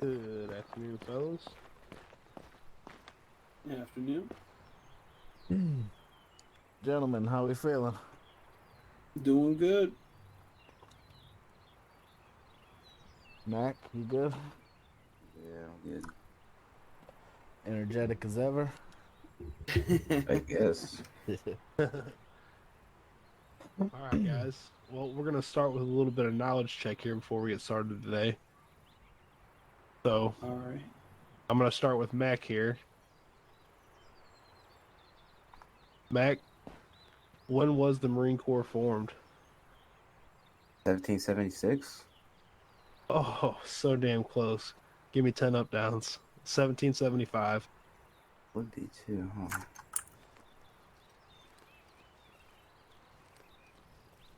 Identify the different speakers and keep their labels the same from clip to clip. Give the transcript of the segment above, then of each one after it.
Speaker 1: Good afternoon, fellas.
Speaker 2: Afternoon.
Speaker 3: Gentlemen, how we feeling?
Speaker 2: Doing good.
Speaker 3: Mac, you good?
Speaker 4: Yeah, I'm good.
Speaker 3: Energetic as ever?
Speaker 4: I guess.
Speaker 1: All right, guys. Well, we're going to start with a little bit of knowledge check here before we get started today. So,
Speaker 2: All right.
Speaker 1: I'm going to start with Mac here. Mac, when was the Marine Corps formed?
Speaker 4: 1776?
Speaker 1: Oh, so damn close. Give me 10 up downs. 1775.
Speaker 4: 42, huh?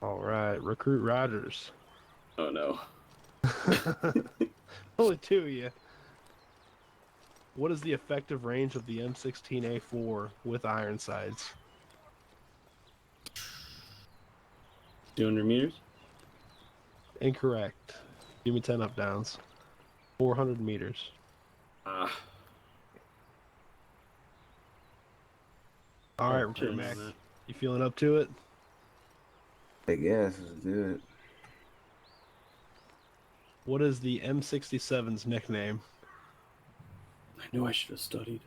Speaker 1: All right, Recruit Rogers.
Speaker 2: Oh no.
Speaker 1: Only two of you. What is the effective range of the M16A4 with iron sights?
Speaker 2: 200 meters?
Speaker 1: Incorrect. Give me 10 up downs. 400 meters.
Speaker 2: Ah.
Speaker 1: All right,
Speaker 2: Should've
Speaker 1: Recruit
Speaker 2: known
Speaker 1: Mac.
Speaker 2: that.
Speaker 1: You feeling up to it?
Speaker 4: I guess. Let's do it.
Speaker 1: What is the M67's nickname?
Speaker 2: I knew I should have studied.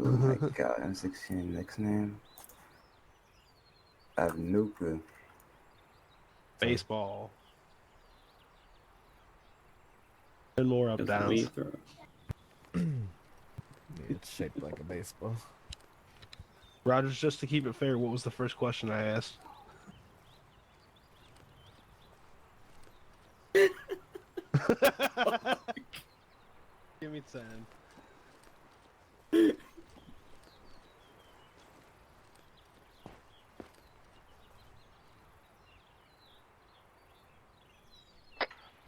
Speaker 4: Oh my god, M16 next name? I have no clue.
Speaker 1: Baseball. 10 more up
Speaker 2: That's
Speaker 1: downs.
Speaker 2: me throw.
Speaker 3: It's shaped like a baseball.
Speaker 1: Rogers, just to keep it fair, what was the first question I asked? Give me 10.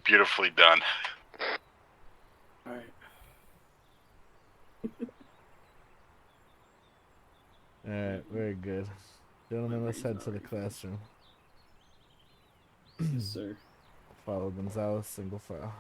Speaker 5: Beautifully done.
Speaker 2: All right.
Speaker 3: Alright, very good. Gentlemen, let's head to the classroom.
Speaker 2: Yes, sir.
Speaker 3: Follow Gonzalez, single file.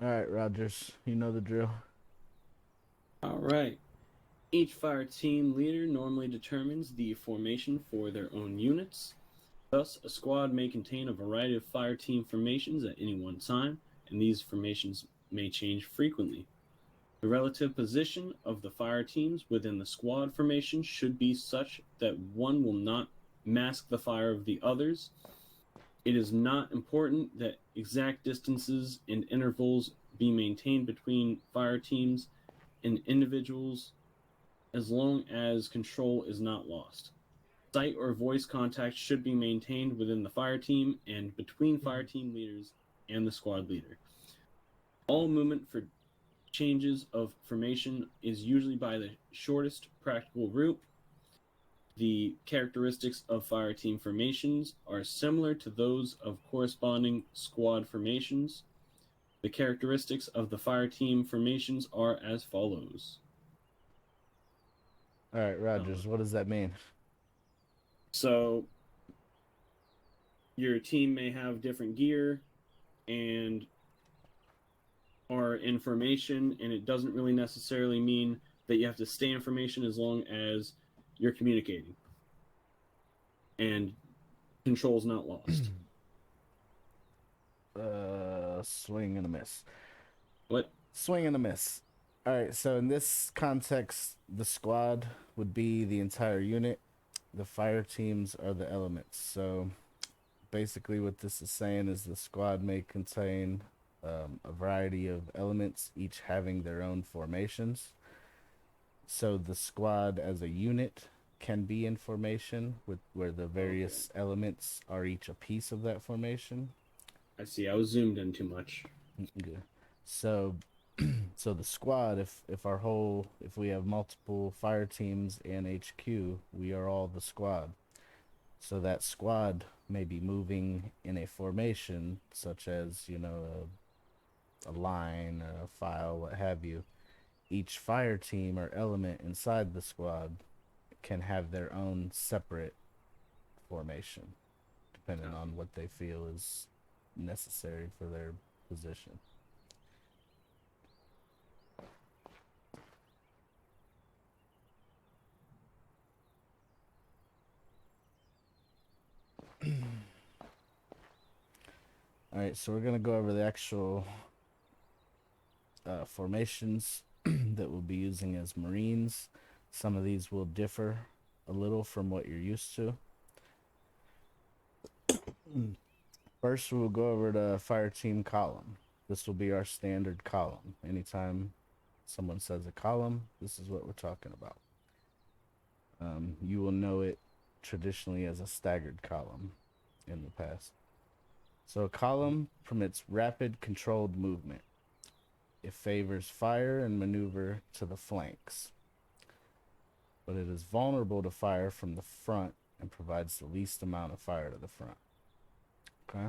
Speaker 3: Alright, Rogers, you know the drill.
Speaker 2: All right. Each fire team leader normally determines the formation for their own units. Thus, a squad may contain a variety of fire team formations at any one time, and these formations may change frequently. The relative position of the fire teams within the squad formation should be such that one will not mask the fire of the others. It is not important that exact distances and intervals be maintained between fire teams and individuals as long as control is not lost. Sight or voice contact should be maintained within the fire team and between fire team leaders and the squad leader. All movement for changes of formation is usually by the shortest practical route. The characteristics of fire team formations are similar to those of corresponding squad formations. The characteristics of the fire team formations are as follows.
Speaker 3: All right, Rogers, what does that mean?
Speaker 2: So your team may have different gear and or information, and it doesn't really necessarily mean that you have to stay in formation as long as you're communicating and control's not lost.
Speaker 3: Swing and a miss.
Speaker 2: What?
Speaker 3: Swing and a miss. All right, so in this context, the squad would be the entire unit. The fire teams are the elements. So basically, what this is saying is the squad may contain a variety of elements, each having their own formations. So the squad as a unit can be in formation, with where the various elements are each a piece of that formation.
Speaker 2: I see. I was zoomed in too much.
Speaker 3: Good. So, so the squad, if we have multiple fire teams in HQ, we are all the squad. So that squad may be moving in a formation, such as a line or a file, what have you. Each fire team or element inside the squad can have their own separate formation, depending on what they feel is necessary for their position. All right, so we're gonna go over the actual formations that we'll be using as Marines. Some of these will differ a little from what you're used to. First, we'll go over the fire team column. This will be our standard column. Anytime someone says a column, this is what we're talking about. You will know it traditionally as a staggered column in the past. So a column permits rapid controlled movement. It favors fire and maneuver to the flanks, but it is vulnerable to fire from the front and provides the least amount of fire to the front. Okay?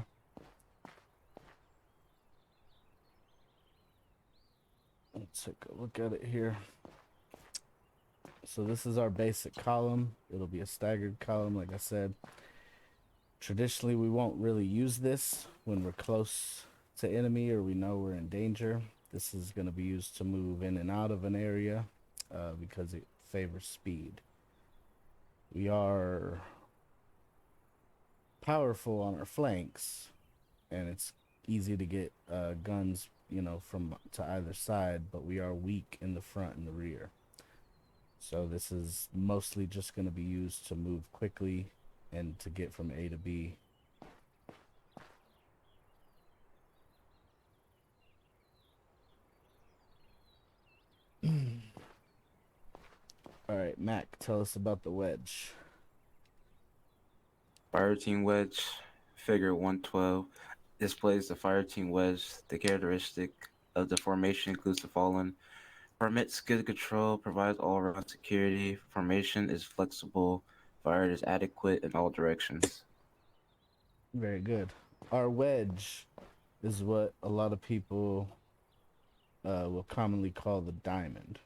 Speaker 3: Let's take a look at it here. So this is our basic column. It'll be a staggered column, like I said. Traditionally, we won't really use this when we're close to enemy or we know we're in danger. This is going to be used to move in and out of an area because it favors speed. We are powerful on our flanks, and it's easy to get guns, from to either side, but we are weak in the front and the rear. So this is mostly just going to be used to move quickly and to get from A to B. All right, Mac, tell us about the wedge.
Speaker 4: Fire team wedge, figure 112, displays the fire team wedge. The characteristic of the formation includes the following: permits good control, provides all-around security, formation is flexible, fire is adequate in all directions.
Speaker 3: Very good. Our wedge is what a lot of people will commonly call the diamond.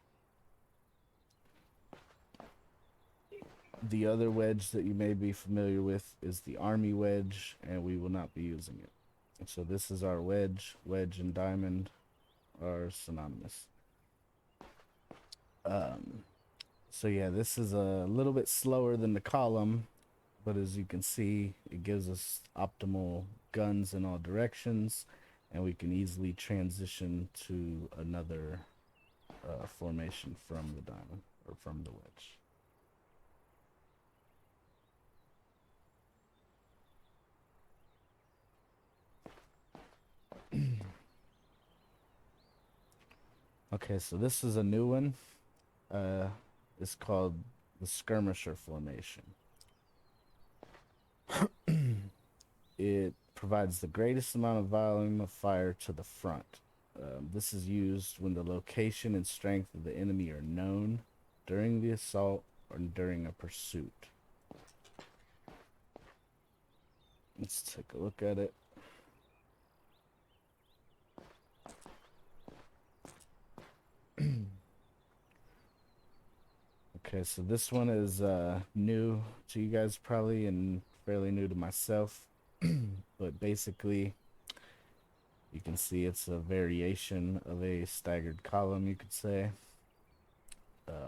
Speaker 3: The other wedge that you may be familiar with is the army wedge, and we will not be using it. And so this is our wedge. Wedge and diamond are synonymous. So yeah, this is a little bit slower than the column, but as you can see, it gives us optimal guns in all directions, and we can easily transition to another formation from the diamond or from the wedge. Okay, so this is a new one. It's called the skirmisher formation. It provides the greatest amount of volume of fire to the front. This is used when the location and strength of the enemy are known during the assault or during a pursuit. Let's take a look at it. Okay, so this one is new to you guys probably and fairly new to myself. But basically, you can see it's a variation of a staggered column, you could say,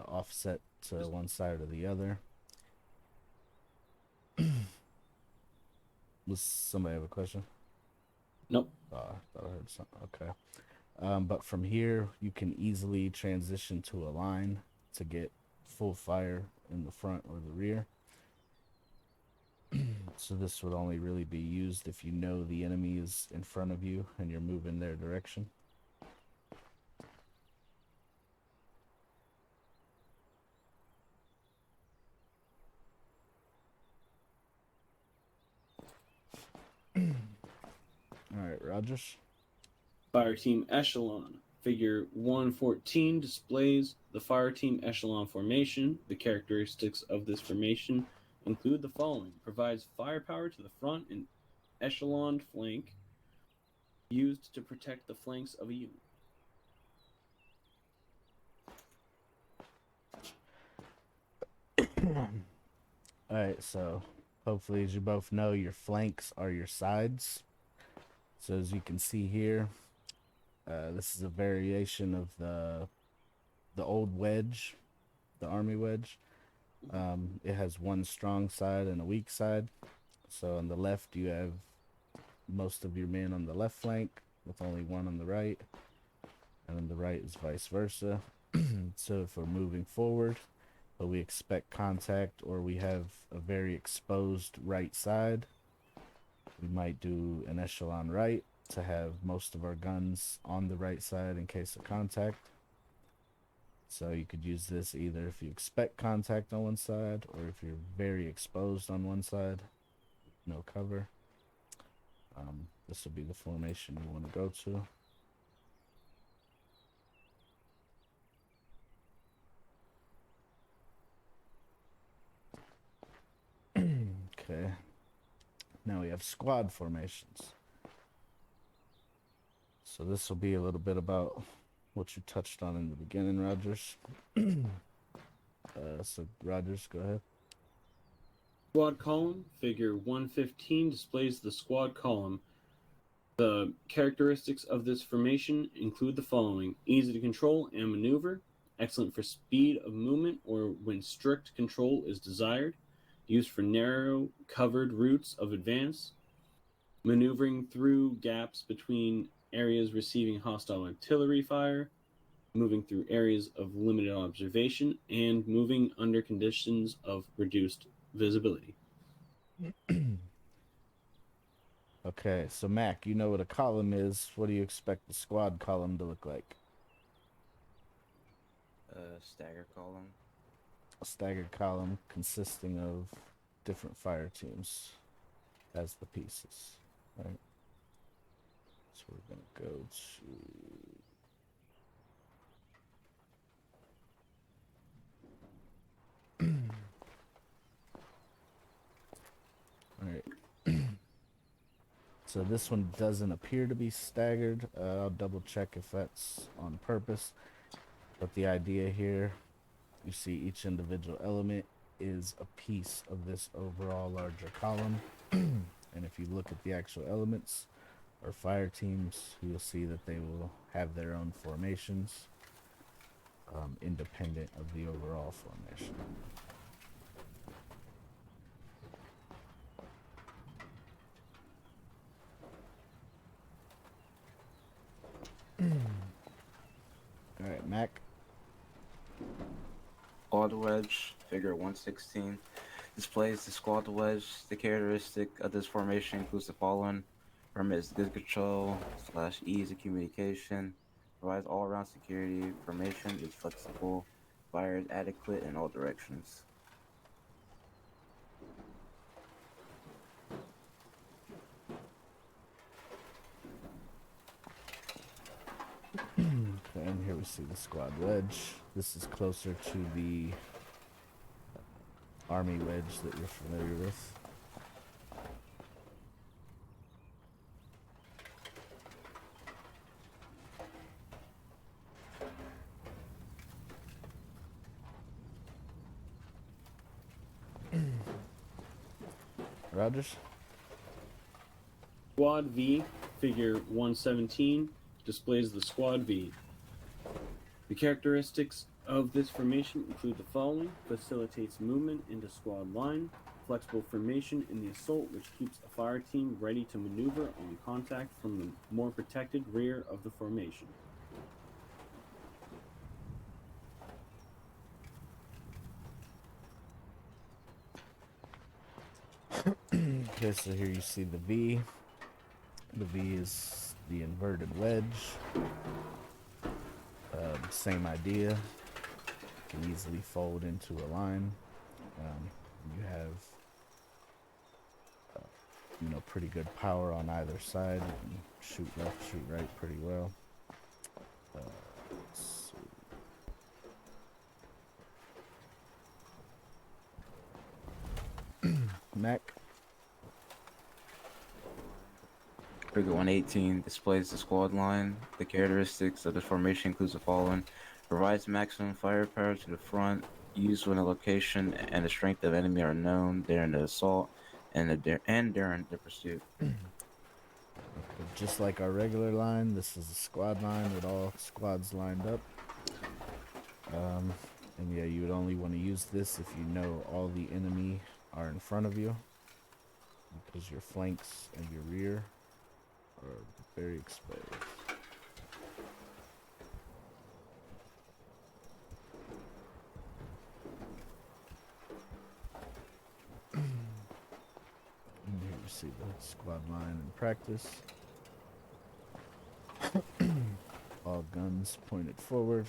Speaker 3: offset to one side or the other. Does somebody have a question?
Speaker 2: Nope.
Speaker 3: Oh, I thought I heard something. Okay. But from here, you can easily transition to a line to get full fire in the front or the rear. So this would only really be used if you know the enemy is in front of you and you're moving their direction. Alright, Rogers.
Speaker 2: Fire Team Echelon. Figure 114 displays the Fire Team Echelon formation. The characteristics of this formation include the following: provides firepower to the front and echeloned flank, used to protect the flanks of a unit.
Speaker 3: Alright, so hopefully, as you both know, your flanks are your sides. So as you can see here, this is a variation of the old wedge, the army wedge. It has one strong side and a weak side. So on the left, you have most of your men on the left flank with only one on the right, and on the right is vice versa. So if we're moving forward, but we expect contact or we have a very exposed right side, we might do an echelon right to have most of our guns on the right side in case of contact. So you could use this either if you expect contact on one side or if you're very exposed on one side, no cover. This will be the formation you want to go to. Okay. Now we have squad formations. So this will be a little bit about what you touched on in the beginning, Rogers. So Rogers, go ahead.
Speaker 2: Squad column. Figure 115 displays the squad column. The characteristics of this formation include the following: easy to control and maneuver, excellent for speed of movement or when strict control is desired, used for narrow covered routes of advance, maneuvering through gaps between areas receiving hostile artillery fire, moving through areas of limited observation, and moving under conditions of reduced visibility.
Speaker 3: Okay, so Mac, you know what a column is. What do you expect the squad column to look like?
Speaker 4: Stagger column.
Speaker 3: A staggered column consisting of different fire teams as the pieces, right? So we're gonna go to. All right. So this one doesn't appear to be staggered. I'll double check if that's on purpose. But the idea here, you see each individual element is a piece of this overall larger column. And if you look at the actual elements or fire teams, you'll see that they will have their own formations, independent of the overall formation. All right, Mac.
Speaker 4: Squad wedge, figure 116, displays the squad wedge. The characteristic of this formation includes the following: permits good control / ease of communication, provides all-around security, formation is flexible, fire is adequate in all directions.
Speaker 3: Okay, and here we see the squad wedge. This is closer to the army wedge that you're familiar with. Rogers?
Speaker 2: Squad V, figure 117, displays the Squad V. The characteristics of this formation include the following: facilitates movement into squad line, flexible formation in the assault, which keeps a fire team ready to maneuver on contact from the more protected rear of the formation.
Speaker 3: Okay, so here you see the V. The V is the inverted wedge. Same idea. Can easily fold into a line. You have, pretty good power on either side. You can shoot left, shoot right pretty well. Let's see. Mac.
Speaker 4: Figure 118 displays the squad line. The characteristics of the formation includes the following: provides maximum firepower to the front, used when the location and the strength of enemy are known during the assault and during the pursuit.
Speaker 3: Just like our regular line, this is a squad line with all squads lined up. And yeah, you would only want to use this if you know all the enemy are in front of you, because your flanks and your rear are very exposed. And here you see the squad line in practice. All guns pointed forward.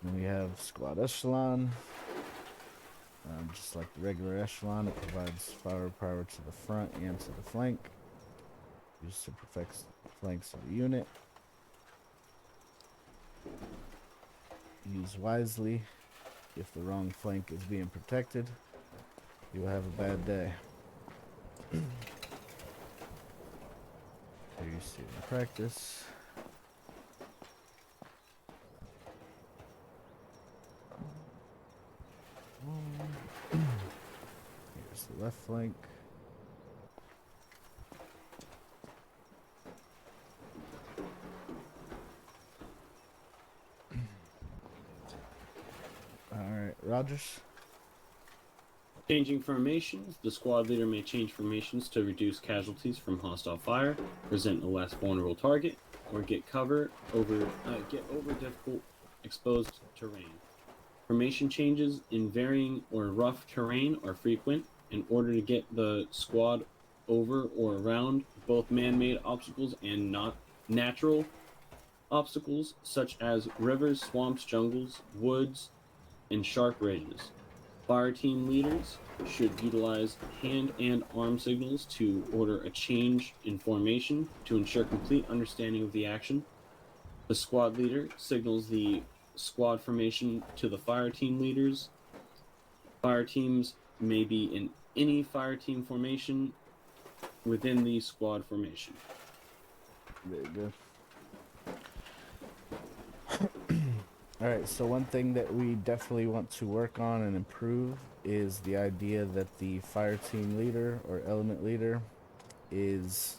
Speaker 3: Then we have squad echelon. Just like the regular echelon, it provides firepower to the front and to the flank. Used to perfect flanks of the unit. Use wisely. If the wrong flank is being protected, you will have a bad day. Here you see it in practice. Here's the left flank. Alright, Rogers.
Speaker 2: Changing formations. The squad leader may change formations to reduce casualties from hostile fire, present a less vulnerable target, or get over difficult exposed terrain. Formation changes in varying or rough terrain are frequent in order to get the squad over or around both man-made obstacles and not natural obstacles, such as rivers, swamps, jungles, woods, and sharp ridges. Fire team leaders should utilize hand and arm signals to order a change in formation to ensure complete understanding of the action. The squad leader signals the squad formation to the fire team leaders. Fire teams may be in any fire team formation within the squad formation.
Speaker 3: Very good. Alright, so one thing that we definitely want to work on and improve is the idea that the fire team leader or element leader is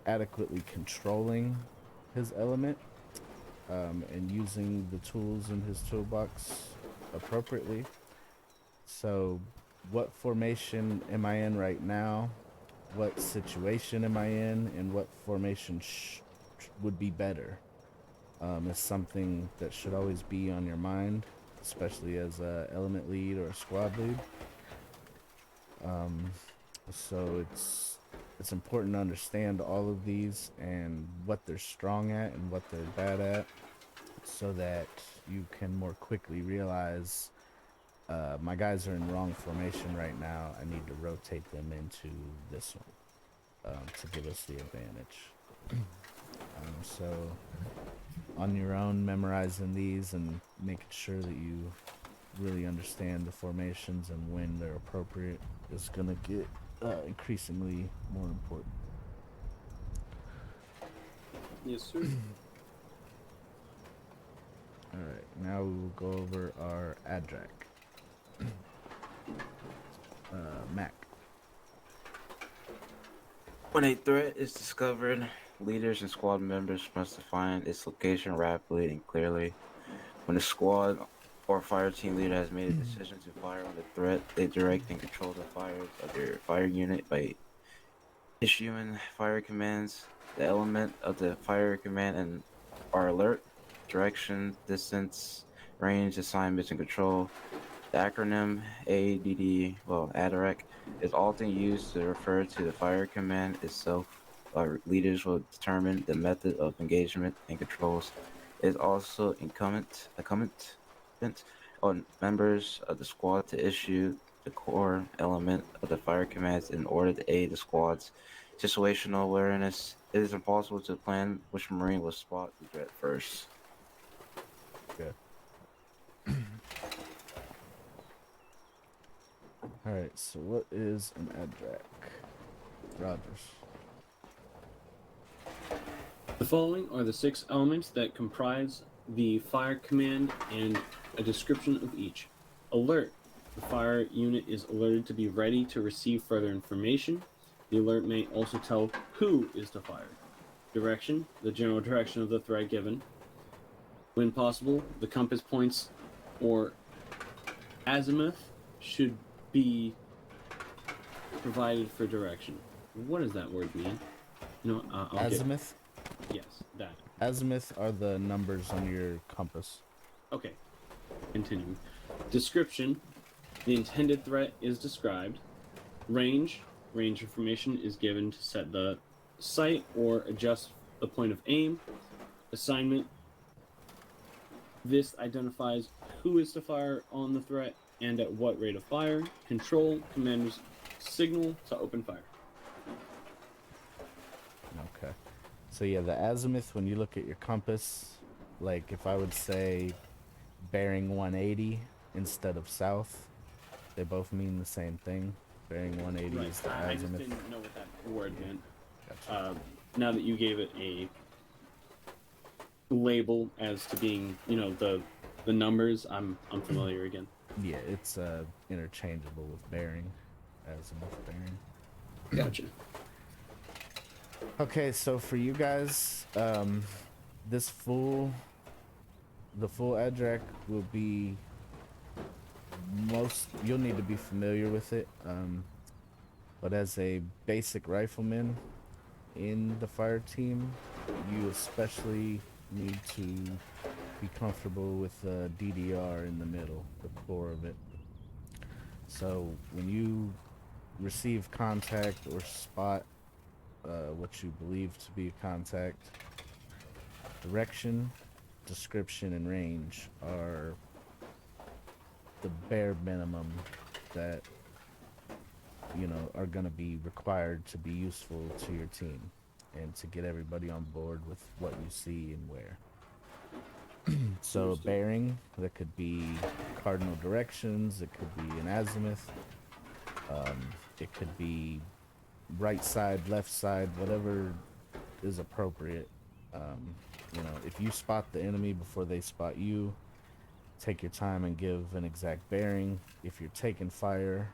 Speaker 3: adequately controlling his element and using the tools in his toolbox appropriately. So what formation am I in right now? What situation am I in? And what formation would be better? Is something that should always be on your mind, especially as a element lead or a squad lead. So it's important to understand all of these and what they're strong at and what they're bad at, so that you can more quickly realize my guys are in wrong formation right now. I need to rotate them into this one to give us the advantage. So on your own, memorizing these and making sure that you really understand the formations and when they're appropriate is going to get increasingly more important.
Speaker 2: Yes, sir.
Speaker 3: All right, now we will go over our adrak. Mac.
Speaker 4: When a threat is discovered, leaders and squad members must define its location rapidly and clearly. When the squad or fire team leader has made a decision to fire on the threat, they direct and control the fires of their fire unit by issuing fire commands. The element of the fire command and are alert, direction, distance, range, assignment, and control. The acronym ADD, well, ADREC, is often used to refer to the fire command itself. Our leaders will determine the method of engagement and controls. It is also incumbent on members of the squad to issue the core element of the fire commands in order to aid the squad's situational awareness. It is impossible to plan which Marine will spot the threat first.
Speaker 3: Good. All right, so what is an adrak? Rogers.
Speaker 2: The following are the 6 elements that comprise the fire command and a description of each. Alert. The fire unit is alerted to be ready to receive further information. The alert may also tell who is to fire. Direction. The general direction of the threat given. When possible, the compass points or azimuth should be provided for direction. What does that word mean? You know, I'll
Speaker 3: Azimuth?
Speaker 2: Yes, that.
Speaker 3: Azimuth are the numbers on your compass.
Speaker 2: Okay. Continuing. Description. The intended threat is described. Range. Range information is given to set the sight or adjust the point of aim. Assignment. This identifies who is to fire on the threat and at what rate of fire. Control. Commander's signal to open fire.
Speaker 3: Okay. So yeah, the azimuth, when you look at your compass, like if I would say bearing 180 instead of south, they both mean the same thing. Bearing 180
Speaker 2: Right.
Speaker 3: is the
Speaker 2: I just
Speaker 3: azimuth.
Speaker 2: didn't know what that word meant.
Speaker 3: Gotcha.
Speaker 2: Now that you gave it a label as to being, you know, the numbers, I'm familiar again.
Speaker 3: Yeah, it's interchangeable with bearing, azimuth bearing.
Speaker 2: Gotcha.
Speaker 3: Okay, so for you guys, the full adrak will be you'll need to be familiar with it. But as a basic rifleman in the fire team, you especially need to be comfortable with the DDR in the middle, the core of it. So when you receive contact or spot what you believe to be a contact, direction, description, and range are the bare minimum that are going to be required to be useful to your team and to get everybody on board with what you see and where. So bearing, that could be cardinal directions, it could be an azimuth, it could be right side, left side, whatever is appropriate. If you spot the enemy before they spot you, take your time and give an exact bearing. If you're taking fire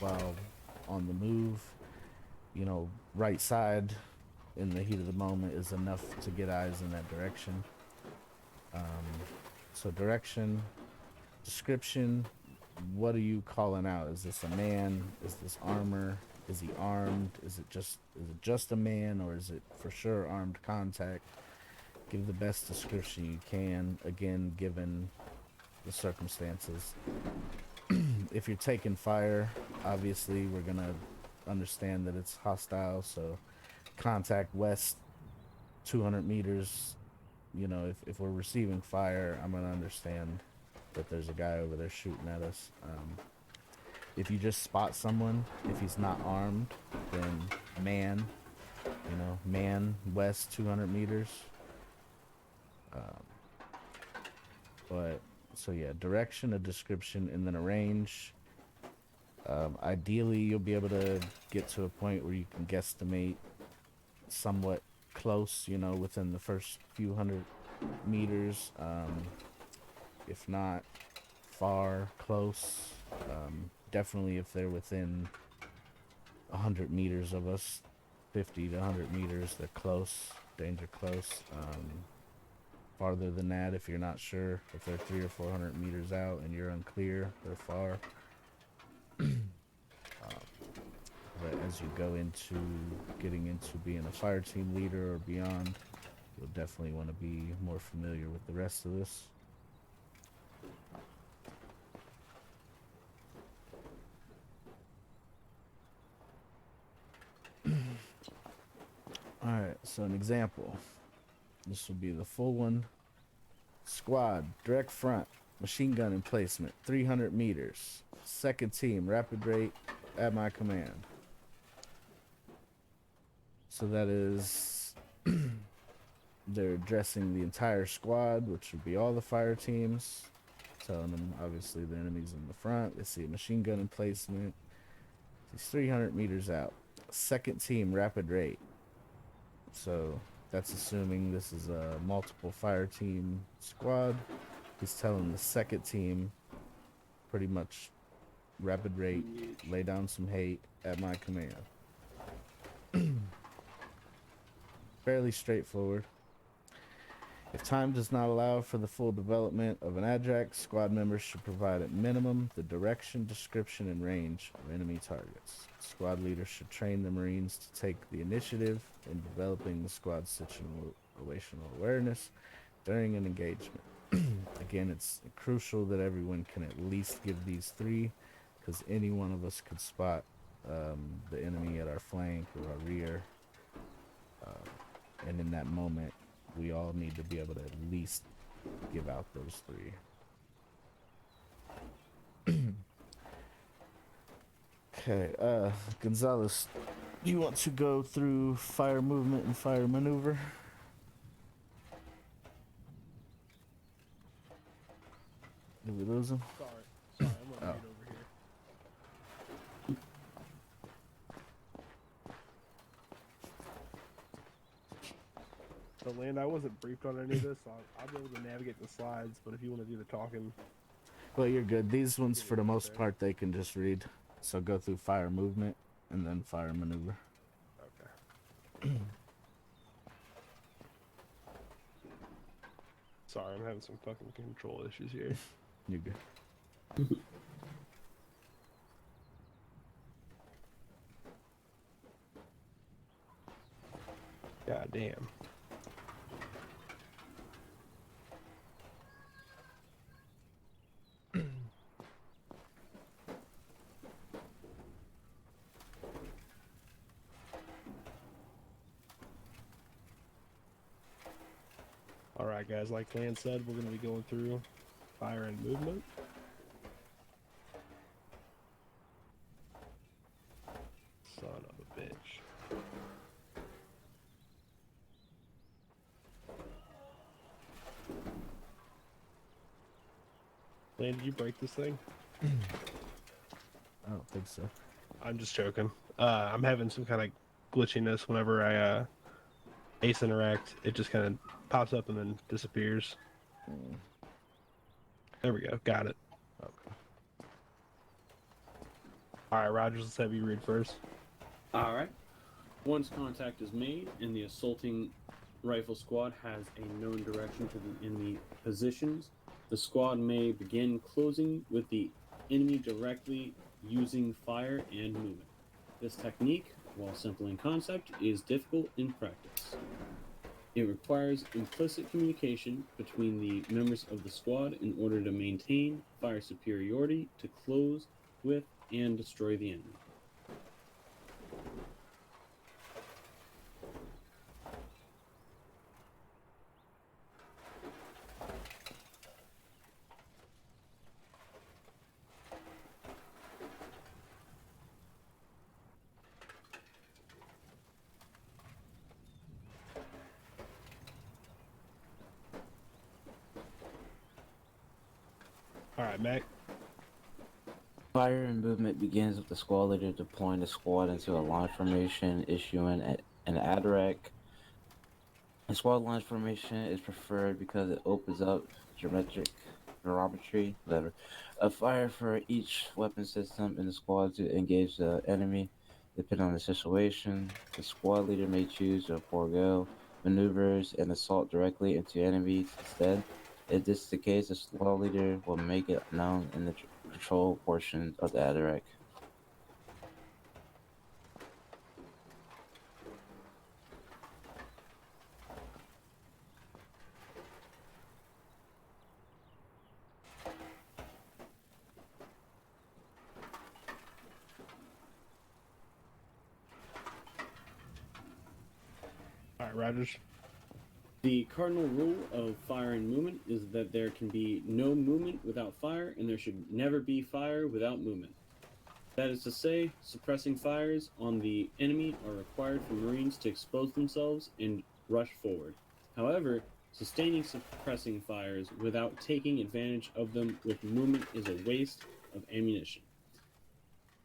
Speaker 3: while on the move, right side in the heat of the moment is enough to get eyes in that direction. So direction, description, what are you calling out? Is this a man? Is this armor? Is he armed? Is it just a man, or is it for sure armed contact? Give the best description you can, again, given the circumstances. If you're taking fire, obviously we're gonna understand that it's hostile, so contact west 200 meters. If we're receiving fire, I'm gonna understand that there's a guy over there shooting at us. If you just spot someone, if he's not armed, then man west 200 meters. So yeah, direction, a description, and then a range. Ideally, you'll be able to get to a point where you can guesstimate somewhat close, you know, within the first few hundred meters. If not far, close. Definitely if they're within 100 meters of us, 50 to 100 meters, they're close, danger close. Farther than that, if you're not sure, if they're 300 or 400 meters out and you're unclear, they're far. But as you go into getting into being a fire team leader or beyond, you'll definitely want to be more familiar with the rest of this. Alright, so an example. This will be the full one. Squad, direct front, machine gun emplacement, 300 meters. Second team, rapid rate, at my command. So that is, they're addressing the entire squad, which would be all the fire teams. Telling them, obviously, the enemy's in the front. They see a machine gun emplacement. He's 300 meters out. Second team, rapid rate. So that's assuming this is a multiple fire team squad. He's telling the second team pretty much rapid rate, lay down some hate at my command. Fairly straightforward. If time does not allow for the full development of an ADRAC, squad members should provide at minimum the direction, description, and range of enemy targets. Squad leaders should train the Marines to take the initiative in developing the squad's situational awareness during an engagement. Again, it's crucial that everyone can at least give these three, because any one of us could spot the enemy at our flank or our rear. And in that moment, we all need to be able to at least give out those three. Okay, Gonzalez, do you want to go through fire movement and fire maneuver? Did we lose him?
Speaker 1: Sorry, I'm gonna read over here. So, Land, I wasn't briefed on any of this, so I'll be able to navigate the slides, but if you want to do the talking...
Speaker 3: Well, you're good. These ones, for the most part, they can just read. So go through fire movement and then fire maneuver.
Speaker 1: Okay. Sorry, I'm having some fucking control issues here.
Speaker 3: You're good.
Speaker 1: God damn. Alright guys, like Lan said, we're going to be going through fire and movement. Son of a bitch. Lan, did you break this thing?
Speaker 3: I don't think so.
Speaker 1: I'm just joking. I'm having some kind of glitchiness whenever I ace interact. It just kind of pops up and then disappears. There we go. Got it.
Speaker 3: Okay.
Speaker 1: Alright, Rogers, let's have you read first.
Speaker 2: Alright. Once contact is made and the assaulting rifle squad has a known direction to the enemy positions, the squad may begin closing with the enemy directly using fire and movement. This technique, while simple in concept, is difficult in practice. It requires implicit communication between the members of the squad in order to maintain fire superiority to close with and destroy the enemy.
Speaker 1: Alright, Mac.
Speaker 4: Fire and movement begins with the squad leader deploying the squad into a line formation, issuing an ADRAC A squad line formation is preferred because it opens up geometry, whatever, a fire for each weapon system in the squad to engage the enemy. Depending on the situation, the squad leader may choose to forego maneuvers and assault directly into enemies instead. If this is the case, the squad leader will make it known in the control portion of the ADREC.
Speaker 1: All right, Rogers.
Speaker 2: The cardinal rule of fire and movement is that there can be no movement without fire, and there should never be fire without movement. That is to say, suppressing fires on the enemy are required for Marines to expose themselves and rush forward. However, sustaining suppressing fires without taking advantage of them with movement is a waste of ammunition.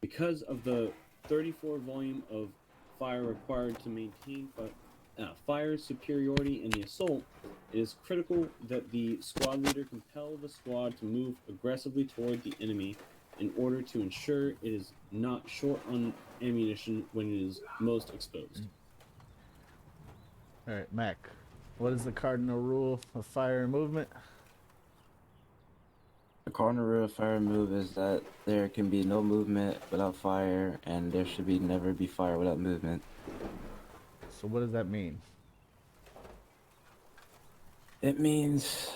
Speaker 2: Because of the 34 volume of fire required to maintain fire superiority in the assault, it is critical that the squad leader compel the squad to move aggressively toward the enemy in order to ensure it is not short on ammunition when it is most exposed.
Speaker 3: All right, Mac. What is the cardinal rule of fire and movement?
Speaker 4: The cardinal rule of fire move is that there can be no movement without fire, and there should never be fire without movement.
Speaker 3: So what does that mean?
Speaker 4: It means,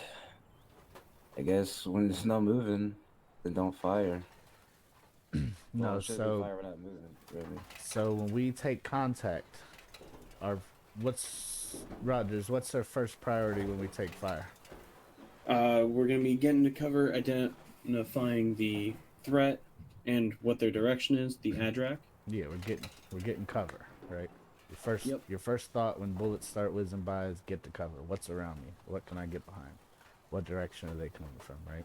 Speaker 4: I guess, when there's no moving, then don't fire.
Speaker 3: No,
Speaker 4: it should be
Speaker 3: so
Speaker 4: fire without movement, really.
Speaker 3: so when we take contact, Rogers? What's our first priority when we take fire?
Speaker 2: We're going to be getting to cover, identifying the threat and what their direction is, the ADRAC.
Speaker 3: Yeah, we're getting cover, right?
Speaker 2: Yep.
Speaker 3: Your first thought when bullets start whizzing by is get to cover. What's around me? What can I get behind? What direction are they coming from, right?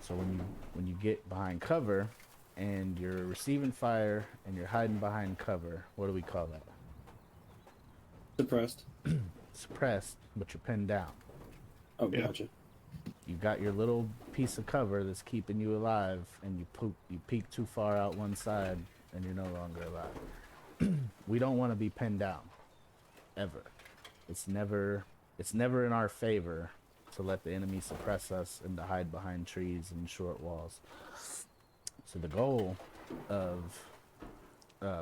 Speaker 3: So when you get behind cover and you're receiving fire and you're hiding behind cover, what do we call that?
Speaker 2: Suppressed.
Speaker 3: Suppressed, but you're pinned down.
Speaker 2: Oh,
Speaker 1: Yeah.
Speaker 2: gotcha.
Speaker 3: You got your little piece of cover that's keeping you alive, and you peek too far out one side, and you're no longer alive. We don't want to be pinned down, ever. It's never in our favor to let the enemy suppress us and to hide behind trees and short walls. So the goal of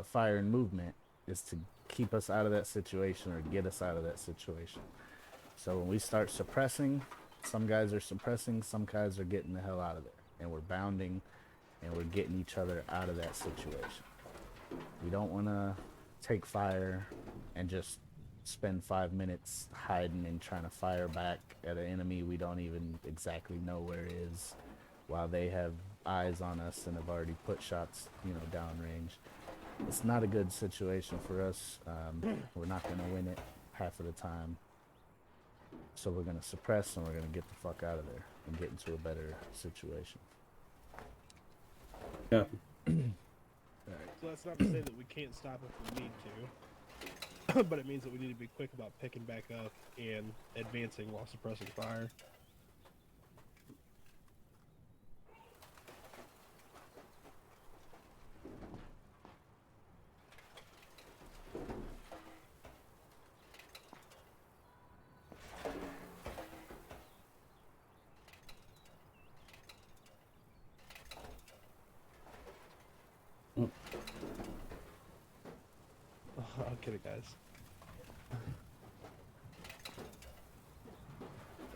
Speaker 3: fire and movement is to keep us out of that situation or get us out of that situation. So when we start suppressing, some guys are suppressing, some guys are getting the hell out of there, and we're bounding and we're getting each other out of that situation. We don't want to take fire and just spend 5 minutes hiding and trying to fire back at an enemy we don't even exactly know where it is, while they have eyes on us and have already put shots, downrange. It's not a good situation for us. We're not going to win it half of the time. So we're going to suppress and we're going to get the fuck out of there and get into a better situation.
Speaker 2: Yeah.
Speaker 1: So that's not to say that we can't stop if we need to, but it means that we need to be quick about picking back up and advancing while suppressing fire. I'm kidding, guys.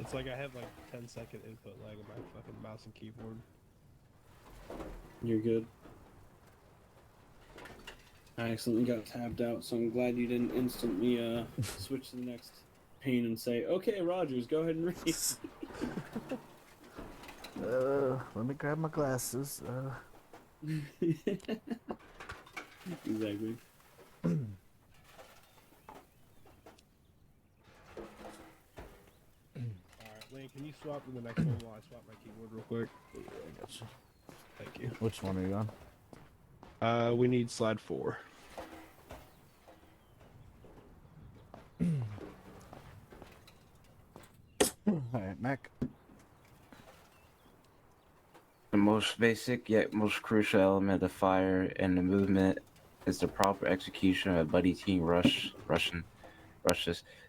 Speaker 1: It's like I have like 10-second input lag on my fucking mouse and keyboard.
Speaker 2: You're good. I accidentally got tabbed out, so I'm glad you didn't instantly switch to the next pane and say, "Okay, Rogers, go ahead and read."
Speaker 3: Let me grab my glasses.
Speaker 2: Exactly.
Speaker 1: Alright, Lane, can you swap to the next one while I swap my keyboard real quick?
Speaker 3: Yeah, I got you.
Speaker 1: Thank you.
Speaker 3: Which one are you on?
Speaker 1: We need slide 4.
Speaker 3: All right, Mac.
Speaker 4: The most basic yet most crucial element of fire and the movement is the proper execution of a buddy team rushes.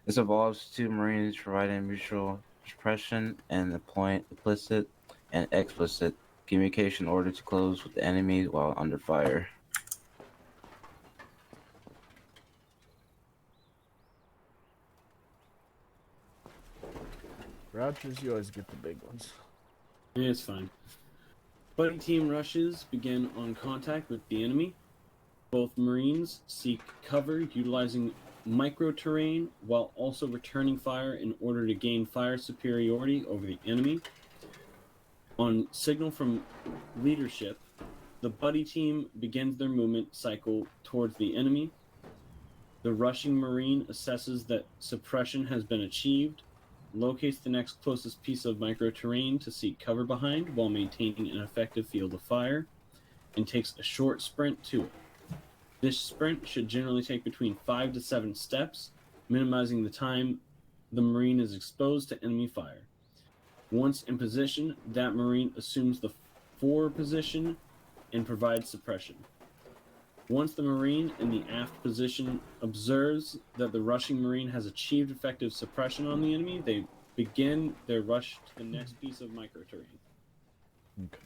Speaker 4: This involves two Marines providing mutual suppression and employing implicit and explicit communication in order to close with the enemy while under fire.
Speaker 3: Rogers, you always get the big ones.
Speaker 2: Yeah, it's fine. Buddy team rushes begin on contact with the enemy. Both Marines seek cover utilizing micro-terrain while also returning fire in order to gain fire superiority over the enemy. On signal from leadership, the buddy team begins their movement cycle towards the enemy. The rushing Marine assesses that suppression has been achieved, locates the next closest piece of micro-terrain to seek cover behind while maintaining an effective field of fire, and takes a short sprint to it. This sprint should generally take between 5 to 7 steps, minimizing the time the Marine is exposed to enemy fire. Once in position, that Marine assumes the forward position and provides suppression. Once the Marine in the aft position observes that the rushing Marine has achieved effective suppression on the enemy, they begin their rush to the next piece of micro-terrain.
Speaker 3: Okay.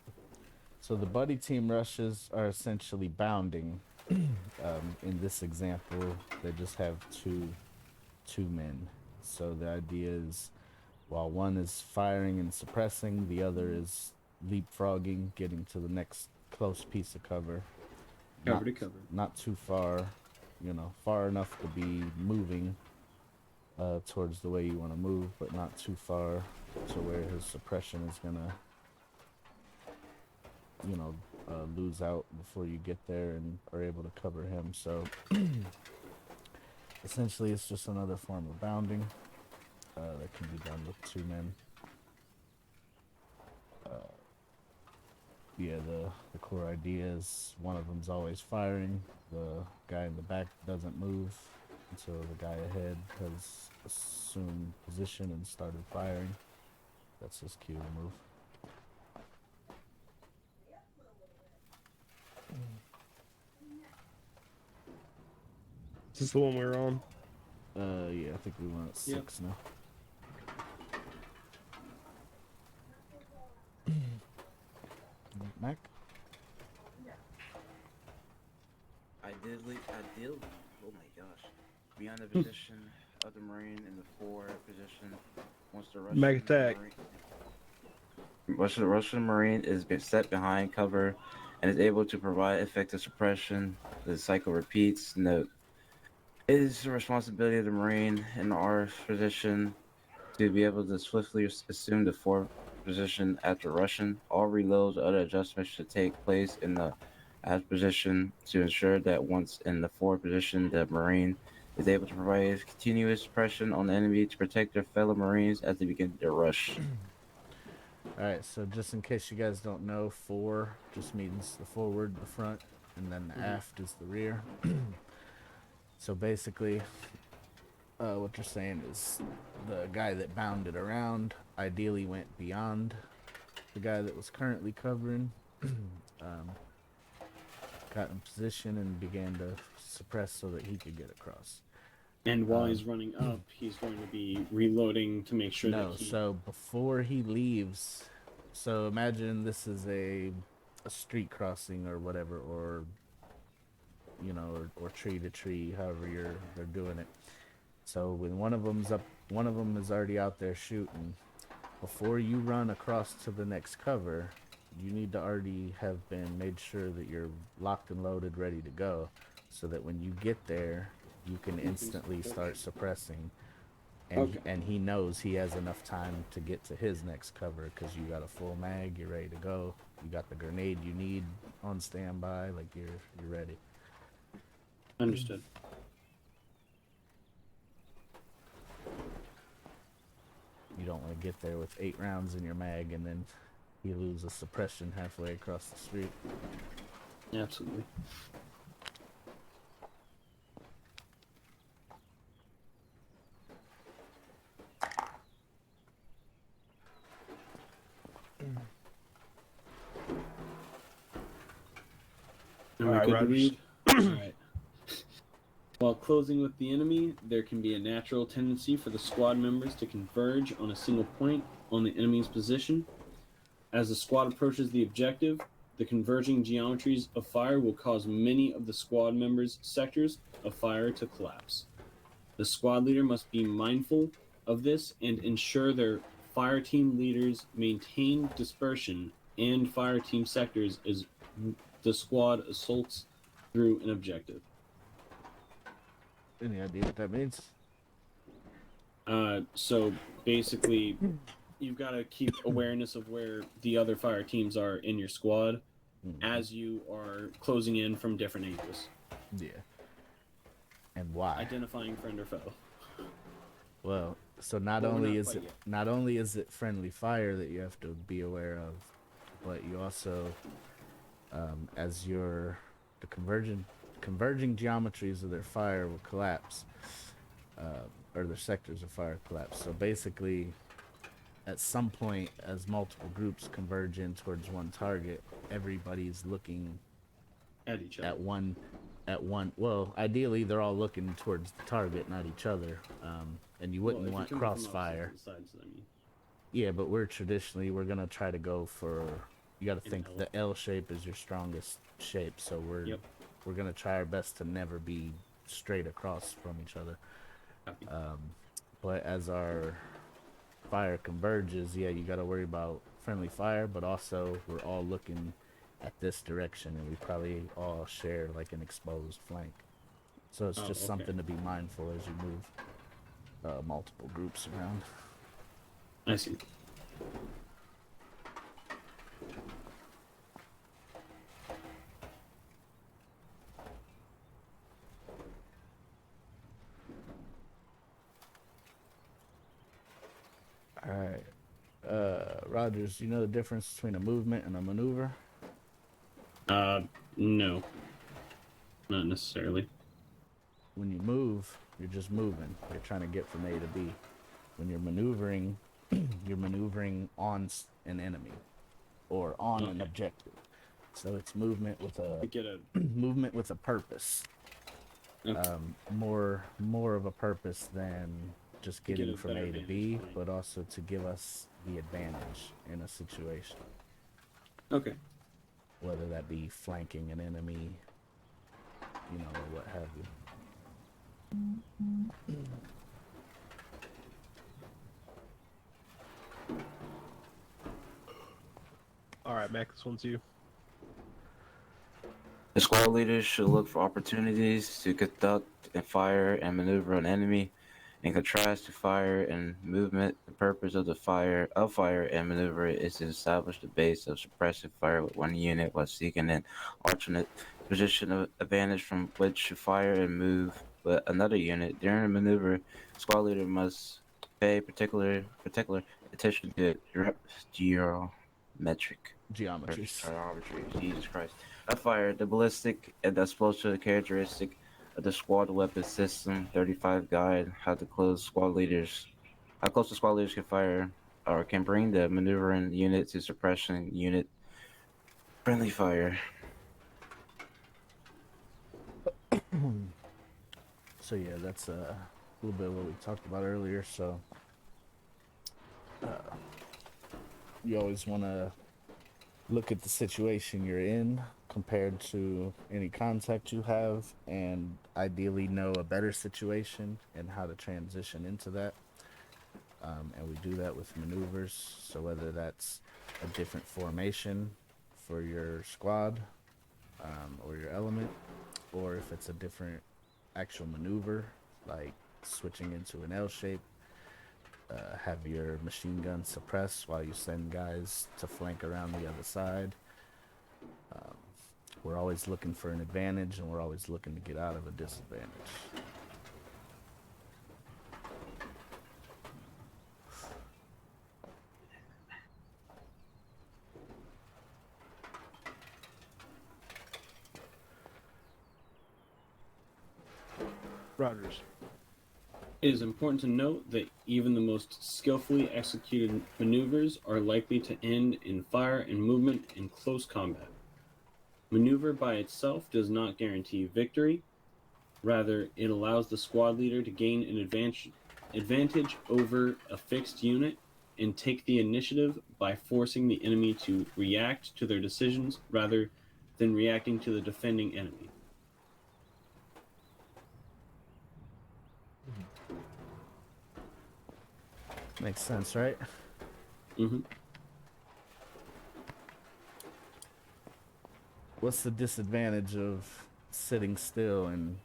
Speaker 3: So the buddy team rushes are essentially bounding. In this example, they just have two men. So the idea is, while one is firing and suppressing, the other is leapfrogging, getting to the next close piece of cover.
Speaker 2: Cover to cover.
Speaker 3: Not too far, far enough to be moving towards the way you want to move, but not too far to where his suppression is gonna, lose out before you get there and are able to cover him. So essentially, it's just another form of bounding that can be done with two men. The core idea is one of them's always firing. The guy in the back doesn't move until the guy ahead has assumed position and started firing. That's his cue to move.
Speaker 1: Is this the one we're on?
Speaker 3: Yeah, I think we went at 6 now. Mac?
Speaker 4: Ideally, oh my gosh. Beyond the position of the Marine in the forward position, once the Russian
Speaker 1: Mac attack.
Speaker 4: Russian Marine is set behind cover and is able to provide effective suppression. The cycle repeats. Note: it is the responsibility of the Marine in our position to be able to swiftly assume the forward position after Russian. All reloads or other adjustments should take place in the aft position to ensure that once in the forward position, the Marine is able to provide continuous suppression on the enemy to protect their fellow Marines as they begin their rush.
Speaker 3: Alright, so just in case you guys don't know, 4 just means the forward, the front, and then the aft is the rear. So basically, what you're saying is the guy that bounded around ideally went beyond the guy that was currently covering, got in position and began to suppress so that he could get across.
Speaker 2: And while he's running up, he's going to be reloading to make sure that he...
Speaker 3: So before he leaves, so imagine this is a street crossing or whatever, or or tree to tree, however they're doing it. So when one of them is already out there shooting. Before you run across to the next cover, you need to already have been made sure that you're locked and loaded, ready to go, so that when you get there, you can instantly start suppressing. And he knows he has enough time to get to his next cover because you got a full mag, you're ready to go. You got the grenade you need on standby, like you're ready.
Speaker 2: Understood.
Speaker 3: You don't want to get there with 8 rounds in your mag and then you lose a suppression halfway across the street.
Speaker 2: Absolutely.
Speaker 1: right,
Speaker 2: Good to
Speaker 1: Rogers.
Speaker 2: read? Alright. While closing with the enemy, there can be a natural tendency for the squad members to converge on a single point on the enemy's position. As the squad approaches the objective, the converging geometries of fire will cause many of the squad members' sectors of fire to collapse. The squad leader must be mindful of this and ensure their fire team leaders maintain dispersion and fire team sectors as the squad assaults through an objective.
Speaker 3: Any idea what that means?
Speaker 2: So basically, you've got to keep awareness of where the other fire teams are in your squad as you are closing in from different angles.
Speaker 3: Yeah. And why?
Speaker 2: Identifying friend or foe.
Speaker 3: Well, so not
Speaker 2: Well, we're
Speaker 3: only
Speaker 2: not
Speaker 3: is
Speaker 2: quite
Speaker 3: it
Speaker 2: yet.
Speaker 3: not only is it friendly fire that you have to be aware of, but you also, as the converging geometries of their fire will collapse, or their sectors of fire collapse. So basically, at some point, as multiple groups converge in towards one target, everybody's looking
Speaker 2: At each other.
Speaker 3: at one. Well, ideally, they're all looking towards the target, not each other. And you wouldn't
Speaker 2: Well, if
Speaker 3: want
Speaker 2: you're coming from
Speaker 3: crossfire.
Speaker 2: opposite sides, I mean,
Speaker 3: Yeah, but we're gonna try to go for. You got to
Speaker 2: An
Speaker 3: think
Speaker 2: L.
Speaker 3: the L shape is your strongest shape, so
Speaker 2: Yep.
Speaker 3: we're gonna try our best to never be straight across from each other.
Speaker 2: copy.
Speaker 3: But as our fire converges, yeah, you got to worry about friendly fire, but also we're all looking at this direction, and we probably all share like an exposed flank. So it's
Speaker 2: Oh,
Speaker 3: just
Speaker 2: okay.
Speaker 3: something to be mindful as you move multiple groups around.
Speaker 2: I see.
Speaker 3: All right. Rogers, you know the difference between a movement and a maneuver?
Speaker 2: No. Not necessarily.
Speaker 3: When you move, you're just moving. You're trying to get from A to B. When you're maneuvering, you're maneuvering on an enemy or on an
Speaker 2: Okay.
Speaker 3: objective. So it's movement with
Speaker 2: We
Speaker 3: a
Speaker 2: get a
Speaker 3: movement with a purpose.
Speaker 2: okay.
Speaker 3: More of a purpose than just
Speaker 2: To get
Speaker 3: getting
Speaker 2: a
Speaker 3: from
Speaker 2: better
Speaker 3: A to
Speaker 2: vantage
Speaker 3: B,
Speaker 2: point.
Speaker 3: but also to give us the advantage in a situation,
Speaker 2: Okay.
Speaker 3: whether that be flanking an enemy, or what have you.
Speaker 1: All right, Mac, this one's you.
Speaker 4: The squad leaders should look for opportunities to conduct and fire and maneuver an enemy. In contrast to fire and movement, the purpose of fire and maneuver is to establish the base of suppressive fire with one unit while seeking an alternate position of advantage from which to fire and move with another unit. During a maneuver, squad leader must pay particular attention to geometric
Speaker 3: Geometries.
Speaker 4: geometry. Jesus Christ. I fired the ballistic and the explosive characteristic of the squad weapon system. 35 guide how close the squad leaders can fire or can bring the maneuvering unit to suppression unit. Friendly fire.
Speaker 3: So yeah, that's a little bit of what we talked about earlier. So you always want to look at the situation you're in compared to any contact you have, and ideally know a better situation and how to transition into that. And we do that with maneuvers. So whether that's a different formation for your squad, or your element, or if it's a different actual maneuver, like switching into an L shape, have your machine gun suppress while you send guys to flank around the other side. We're always looking for an advantage, and we're always looking to get out of a disadvantage.
Speaker 1: Rogers.
Speaker 2: It is important to note that even the most skillfully executed maneuvers are likely to end in fire and movement in close combat. Maneuver by itself does not guarantee victory. Rather, it allows the squad leader to gain an advantage over a fixed unit and take the initiative by forcing the enemy to react to their decisions rather than reacting to the defending enemy.
Speaker 3: Makes sense, right?
Speaker 2: Mm-hmm.
Speaker 3: What's the disadvantage of sitting still and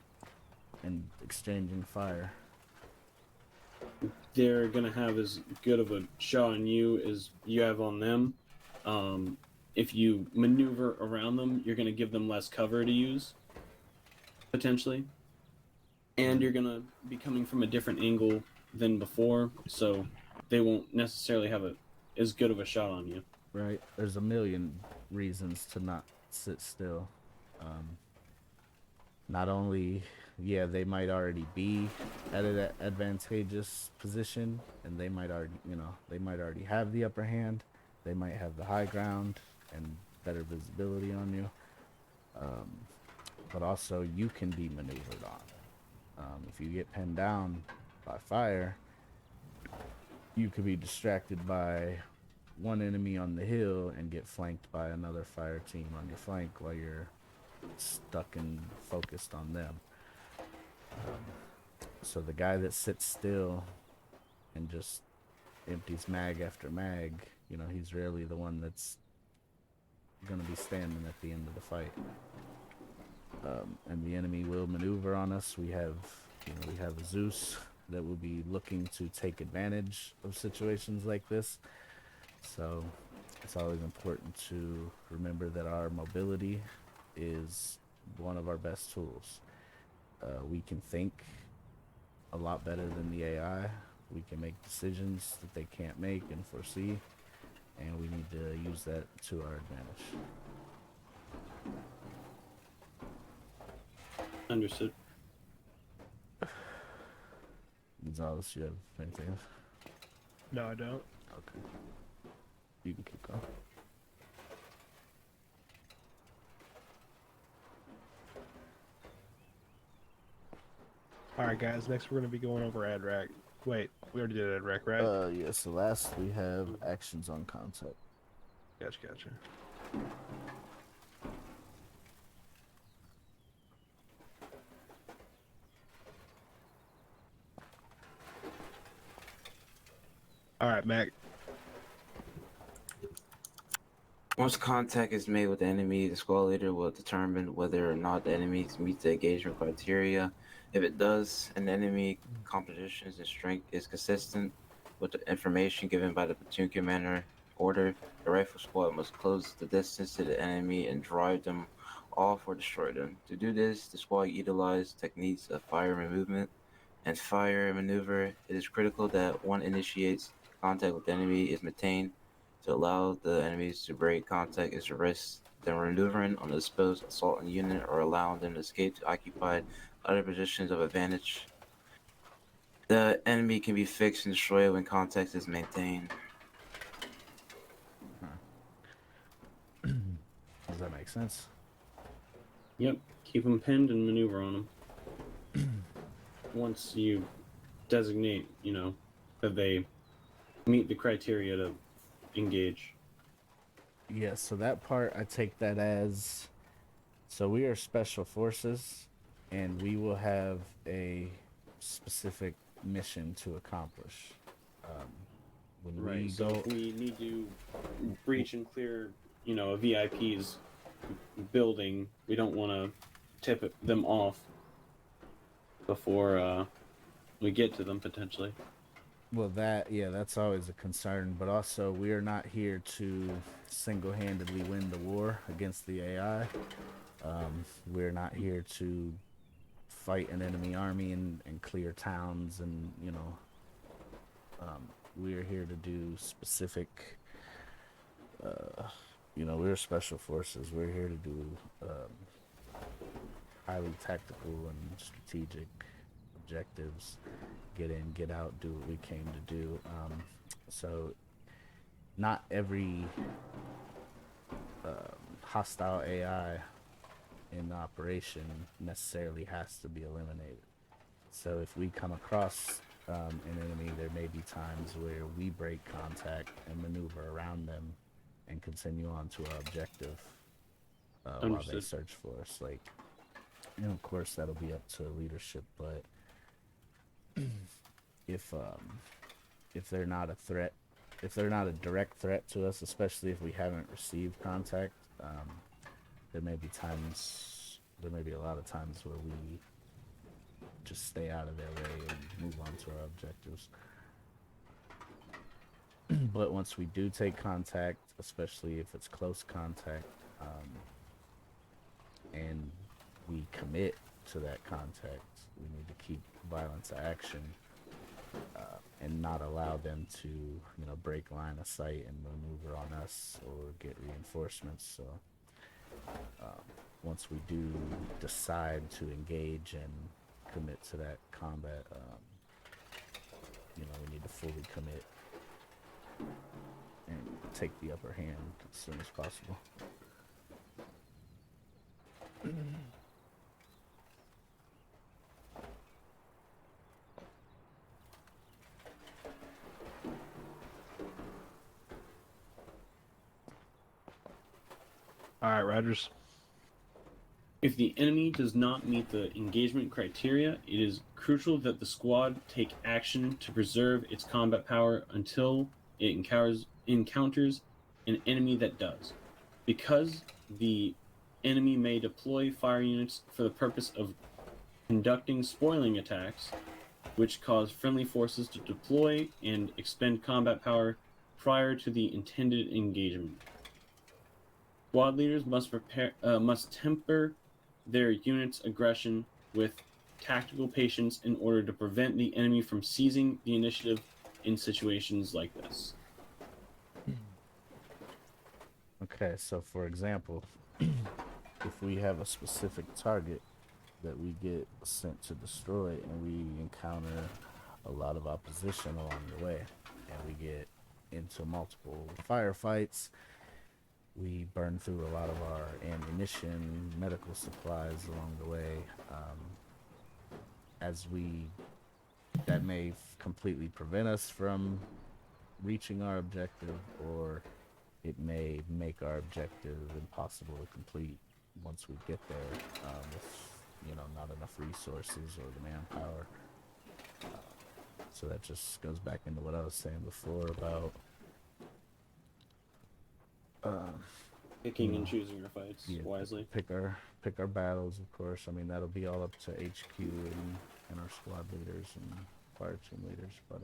Speaker 3: exchanging fire?
Speaker 2: They're gonna have as good of a shot on you as you have on them. If you maneuver around them, you're gonna give them less cover to use, potentially, and you're gonna be coming from a different angle than before, so they won't necessarily have as good of a shot on you.
Speaker 3: Right? There's a million reasons to not sit still. Not only, yeah, they might already be at an advantageous position, and they might already, they might already have the upper hand. They might have the high ground and better visibility on you. But also, you can be maneuvered on. If you get pinned down by fire, you could be distracted by one enemy on the hill and get flanked by another fire team on your flank while you're stuck and focused on them. So the guy that sits still and just empties mag after mag, he's rarely the one that's gonna be standing at the end of the fight. And the enemy will maneuver on us. We have a Zeus that will be looking to take advantage of situations like this. So it's always important to remember that our mobility is one of our best tools. We can think a lot better than the AI. We can make decisions that they can't make and foresee, and we need to use that to our advantage.
Speaker 2: Understood.
Speaker 3: Gonzalez, you have anything else?
Speaker 1: No, I don't.
Speaker 3: Okay. You can keep going.
Speaker 1: Alright, guys, next we're going to be going over AdRac. Wait, we already did AdRac, right?
Speaker 3: Yeah, so last we have actions on contact.
Speaker 1: Gotcha. Alright, Mac.
Speaker 4: Once contact is made with the enemy, the squad leader will determine whether or not the enemy meets the engagement criteria. If it does, and the enemy compositions and strength is consistent with the information given by the platoon commander order, the rifle squad must close the distance to the enemy and drive them off or destroy them. To do this, the squad utilizes techniques of fire and movement and fire and maneuver. It is critical that one initiates contact with the enemy is maintained. To allow the enemies to break contact is a risk. Then maneuvering on the exposed assault unit or allowing them to escape to occupy other positions of advantage. The enemy can be fixed and destroyed when contact is maintained.
Speaker 3: Does that make sense?
Speaker 2: Yep. Keep them pinned and maneuver on them. Once you designate, that they meet the criteria to engage.
Speaker 3: Yeah, so that part I take that as, so we are special forces and we will have a specific mission to accomplish. When we
Speaker 2: Right. So
Speaker 3: go,
Speaker 2: if we need to breach and clear, a VIP's building, we don't want to tip them off before we get to them potentially.
Speaker 3: well, that's always a concern, but also we are not here to single-handedly win the war against the AI. We're not here to fight an enemy army and clear towns and, we're here to do specific, we're special forces. We're here to do highly tactical and strategic objectives. Get in, get out, do what we came to do. So not every hostile AI in operation necessarily has to be eliminated. So if we come across an enemy, there may be times where we break contact and maneuver around them and continue on to our objective while they
Speaker 2: Understood.
Speaker 3: search for us. Like, and of course that'll be up to leadership, but if they're not a threat, if they're not a direct threat to us, especially if we haven't received contact, there may be a lot of times where we just stay out of their way and move on to our objectives. But once we do take contact, especially if it's close contact, and we commit to that contact, we need to keep violence to action and not allow them to, break line of sight and maneuver on us or get reinforcements. So once we do decide to engage and commit to that combat, we need to fully commit and take the upper hand as soon as possible.
Speaker 1: All right, Rogers.
Speaker 2: If the enemy does not meet the engagement criteria, it is crucial that the squad take action to preserve its combat power until it encounters an enemy that does. Because the enemy may deploy fire units for the purpose of conducting spoiling attacks, which cause friendly forces to deploy and expend combat power prior to the intended engagement. Squad leaders must temper their unit's aggression with tactical patience in order to prevent the enemy from seizing the initiative in situations like this.
Speaker 3: Okay, so for example, if we have a specific target that we get sent to destroy and we encounter a lot of opposition along the way and we get into multiple firefights, we burn through a lot of our ammunition, medical supplies along the way. That may completely prevent us from reaching our objective, or it may make our objective impossible to complete once we get there, with not enough resources or the manpower. So that just goes back into what I was saying before about
Speaker 2: Picking and choosing your fights wisely.
Speaker 3: Pick our battles, of course. I mean, that'll be all up to HQ and our squad leaders and fire team leaders. But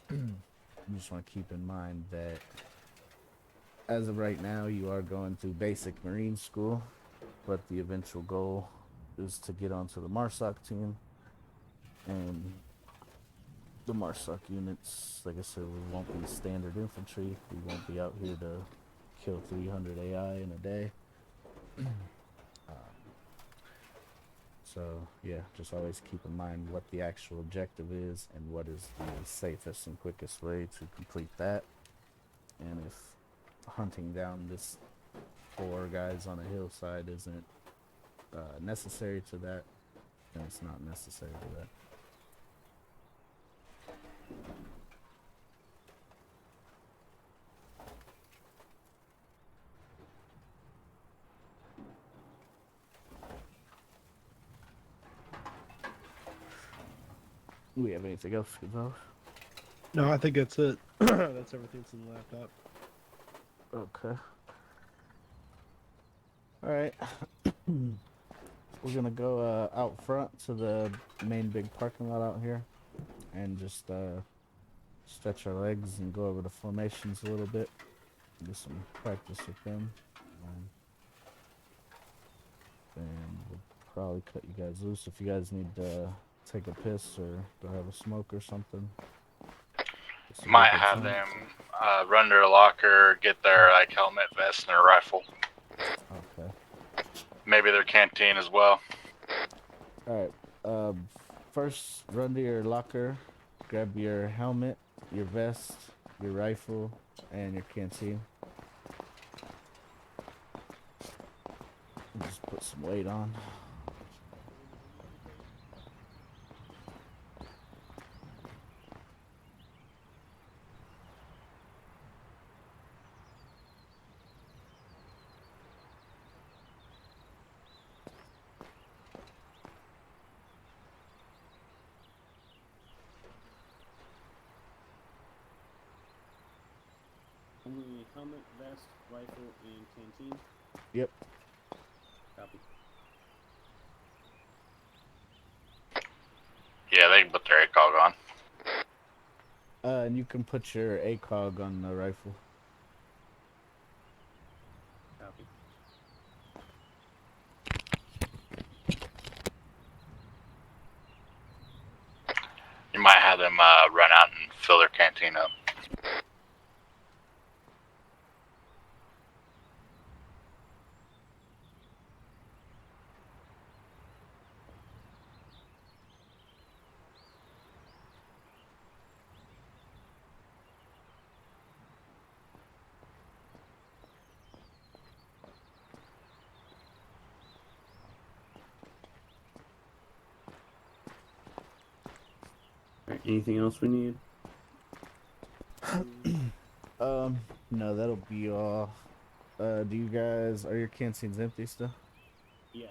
Speaker 3: you just want to keep in mind that as of right now, you are going through basic Marine school, but the eventual goal is to get onto the MARSOC team. And the MARSOC units, like I said, we won't be standard infantry. We won't be out here to kill 300 AI in a day. So yeah, just always keep in mind what the actual objective is and what is the safest and quickest way to complete that. And if hunting down this 4 guys on a hillside isn't necessary to that, then it's not necessary to that. Do we have anything else to go?
Speaker 1: No, I think that's it. That's everything that's in the laptop.
Speaker 3: Okay. All right. We're gonna go out front to the main big parking lot out here, and just stretch our legs and go over the formations a little bit. Do some practice with them. And we'll probably cut you guys loose if you guys need to take a piss or go have a smoke or something.
Speaker 5: Might have them run to their locker, get their helmet, vest, and their rifle.
Speaker 3: Okay.
Speaker 5: Maybe their canteen as well.
Speaker 3: All right. First, run to your locker, grab your helmet, your vest, your rifle, and your canteen. Just put some weight on.
Speaker 2: Only helmet, vest, rifle, and canteen.
Speaker 3: Yep.
Speaker 2: Copy.
Speaker 5: Yeah, they can put their ACOG on.
Speaker 3: And you can put your ACOG on the rifle.
Speaker 2: Copy.
Speaker 5: You might have them run out and fill their canteen up.
Speaker 2: Alright, anything else we need?
Speaker 3: No, that'll be all. Do you guys, are your canteens empty still?
Speaker 2: Yeah.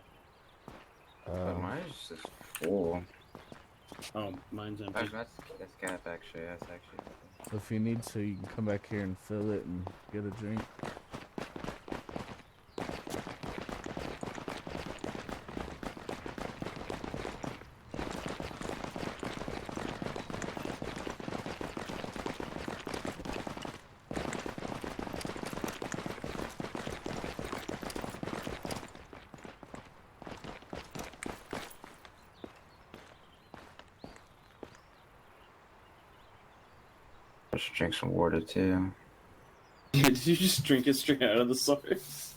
Speaker 4: Mine's just full.
Speaker 2: Oh, mine's empty.
Speaker 4: That's cap actually. That's actually.
Speaker 3: If you need to, you can come back here and fill it and get a drink.
Speaker 4: Just drink some water too.
Speaker 2: Did you just drink it straight out of the source?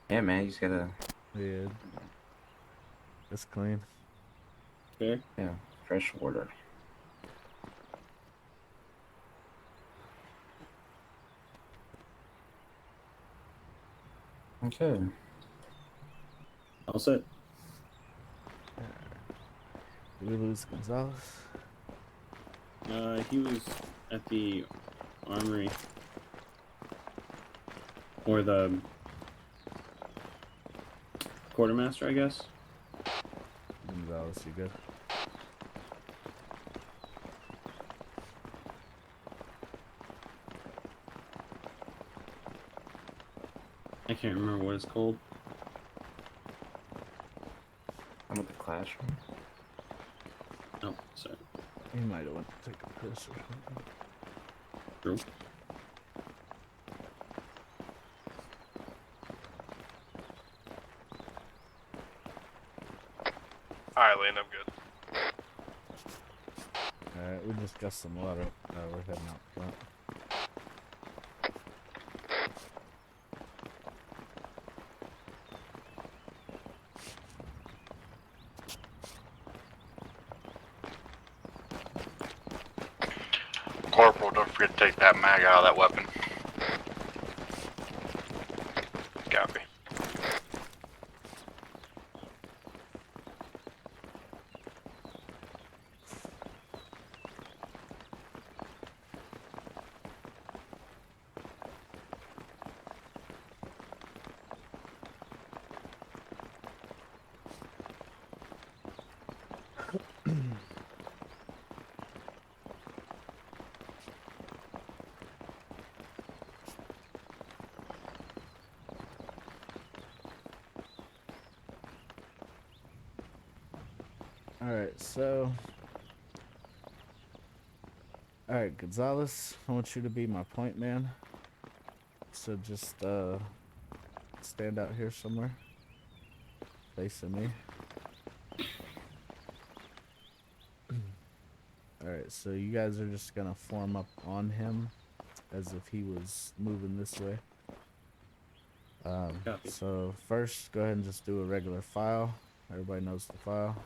Speaker 4: Yeah, man, you just gotta.
Speaker 3: Yeah. It's clean.
Speaker 2: Fair.
Speaker 4: Yeah, fresh water. Okay.
Speaker 2: All set.
Speaker 3: Did we lose Gonzalez?
Speaker 2: He was at the armory. Or the quartermaster, I guess.
Speaker 3: Gonzalez, you good?
Speaker 2: I can't remember what it's called.
Speaker 4: I'm at the classroom.
Speaker 2: Oh, sorry.
Speaker 3: He might have went to take a piss or something.
Speaker 2: True.
Speaker 1: Alright, Lane, I'm good.
Speaker 3: Alright, we just got some water. We're heading out front.
Speaker 5: Corporal, don't forget to take that mag out of that weapon. Copy.
Speaker 3: Alright, so. Alright, Gonzalez, I want you to be my point man. So just stand out here somewhere. Facing me. Alright, so you guys are just gonna form up on him as if he was moving this way.
Speaker 2: Copy.
Speaker 3: So first, go ahead and just do a regular file. Everybody knows the file.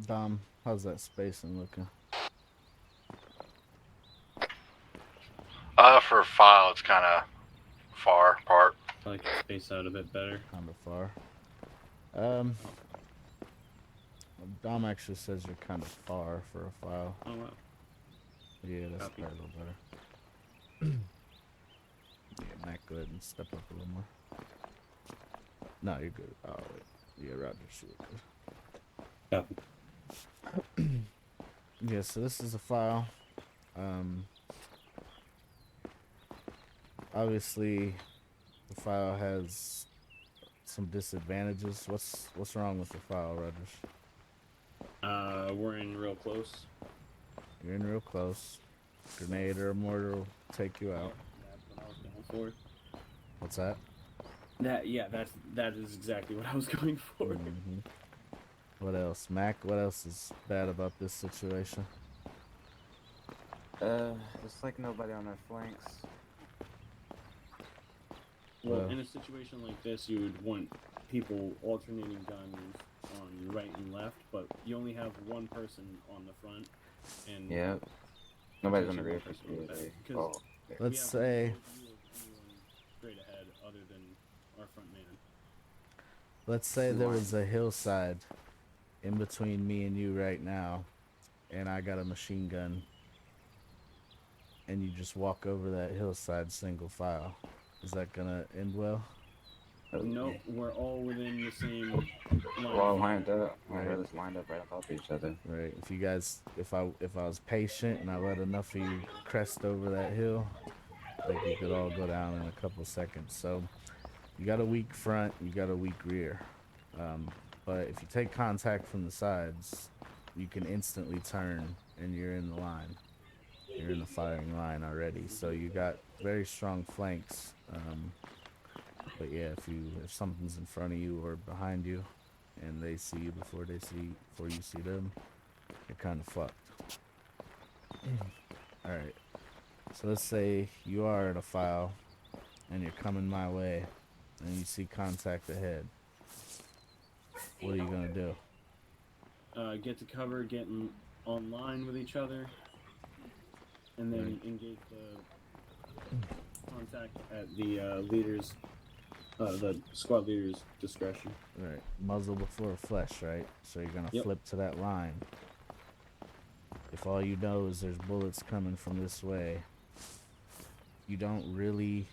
Speaker 3: Dom, how's that spacing looking?
Speaker 5: For file, it's kind of far apart.
Speaker 2: I like to space out a bit better.
Speaker 3: Kind of far. Um, Dom actually says you're kind of far for a file.
Speaker 2: Oh wow.
Speaker 3: Yeah, that's
Speaker 2: Copy.
Speaker 3: probably a little better. Yeah, Mac, go ahead and step up a little more. No, you're good. Oh, wait. Yeah, Roger, you're good.
Speaker 2: Copy.
Speaker 3: Yeah, so this is a file. Obviously, the file has some disadvantages. What's wrong with the file, Rogers?
Speaker 2: We're in real close.
Speaker 3: You're in real close. Grenade or a mortar will take you out.
Speaker 2: That's what I was going for.
Speaker 3: What's that?
Speaker 2: That is exactly what I was going for.
Speaker 3: Mm-hmm. What else, Mac? What else is bad about this situation?
Speaker 4: It's like nobody on our flanks.
Speaker 2: Well, in a situation like this, you would want people alternating guns on your right and left, but you only have one person on the front, and
Speaker 4: Yeah. Nobody's on the
Speaker 2: Essentially
Speaker 4: rear
Speaker 2: one
Speaker 4: for
Speaker 2: person on the back,
Speaker 4: security.
Speaker 2: because
Speaker 4: Oh,
Speaker 2: we
Speaker 3: Let's
Speaker 2: have
Speaker 3: say,
Speaker 2: no view of anyone straight ahead other than our front man.
Speaker 3: let's say there was a hillside in between me and you right now, and I got a machine gun, and you just walk over that hillside single file. Is that gonna end well?
Speaker 2: No, we're all within the same line.
Speaker 4: We're all lined up.
Speaker 3: Right.
Speaker 4: We're just lined up right on top of each other.
Speaker 3: Right. If you guys, if I was patient and I let enough of you crest over that hill, like you could all go down in a couple seconds. So you got a weak front, you got a weak rear. But if you take contact from the sides, you can instantly turn and you're in the line. You're in the firing line already. So you got very strong flanks. But yeah, if something's in front of you or behind you, and they see you before you see them, you're kind of fucked. All right. So let's say you are at a file, and you're coming my way, and you see contact ahead. What are you gonna do?
Speaker 2: Get to cover, get online with each other, and then
Speaker 3: Right.
Speaker 2: engage the contact at the the squad leader's discretion.
Speaker 3: Right. Muzzle before flesh, right? So you're gonna
Speaker 2: Yep.
Speaker 3: flip to that line. If all you know is there's bullets coming from this way, you don't really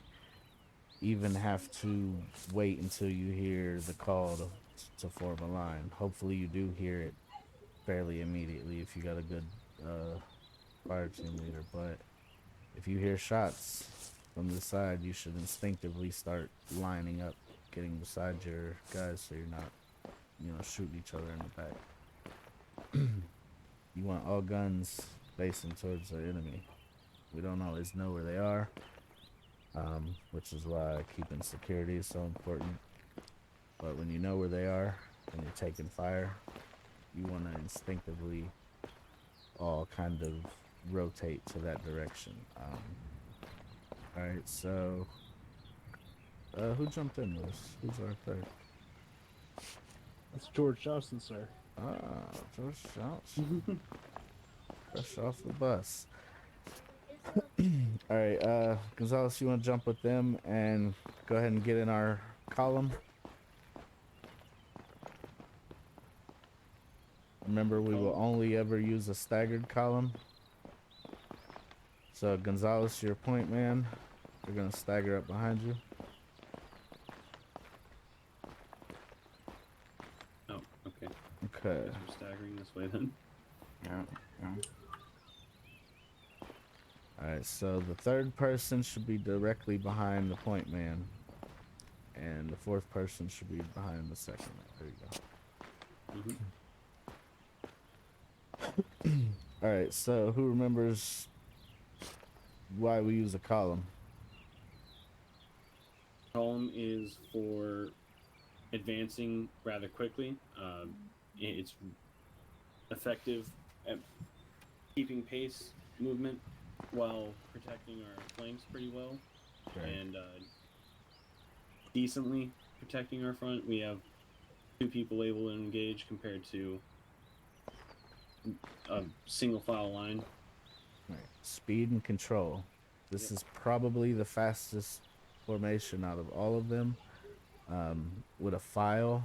Speaker 3: even have to wait until you hear the call to form a line. Hopefully you do hear it fairly immediately if you got a good fire team leader. But if you hear shots from the side, you should instinctively start lining up, getting beside your guys so you're not, shooting each other in the back. You want all guns facing towards the enemy. We don't always know where they are, which is why keeping security is so important. But when you know where they are and you're taking fire, you want to instinctively all kind of rotate to that direction. Alright, so who jumped in this? Who's our third?
Speaker 1: That's George Johnson, sir.
Speaker 3: Ah, George Johnson. Fresh off the bus. Alright, Gonzalez, you want to jump with them and go ahead and get in our column? Remember, we will only ever use a staggered column. So, Gonzalez, your point man. We're going to stagger up behind you.
Speaker 2: Oh, okay.
Speaker 3: Okay.
Speaker 2: Guess we're staggering this way then.
Speaker 4: Yeah.
Speaker 3: Alright, so the third person should be directly behind the point man. And the fourth person should be behind the second man. There you go. Alright, so who remembers why we use a column?
Speaker 2: Column is for advancing rather quickly. It's effective at keeping pace movement while protecting our flanks pretty well, and decently protecting our front. We have 2 people able to engage compared to a single file line.
Speaker 3: Right. Speed and control. This is probably the fastest formation out of all of them. With a file,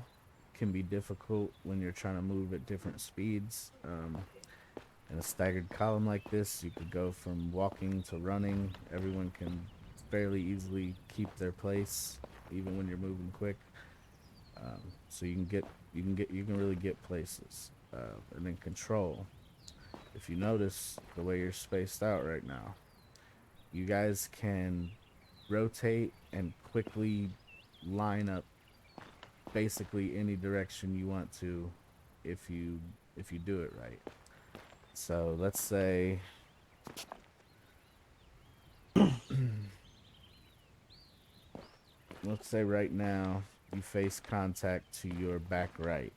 Speaker 3: can be difficult when you're trying to move at different speeds. In a staggered column like this, you could go from walking to running. Everyone can fairly easily keep their place, even when you're moving quick. So you can really get places. And then control. If you notice the way you're spaced out right now, you guys can rotate and quickly line up basically any direction you want to if you do it right. So let's say right now you face contact to your back right.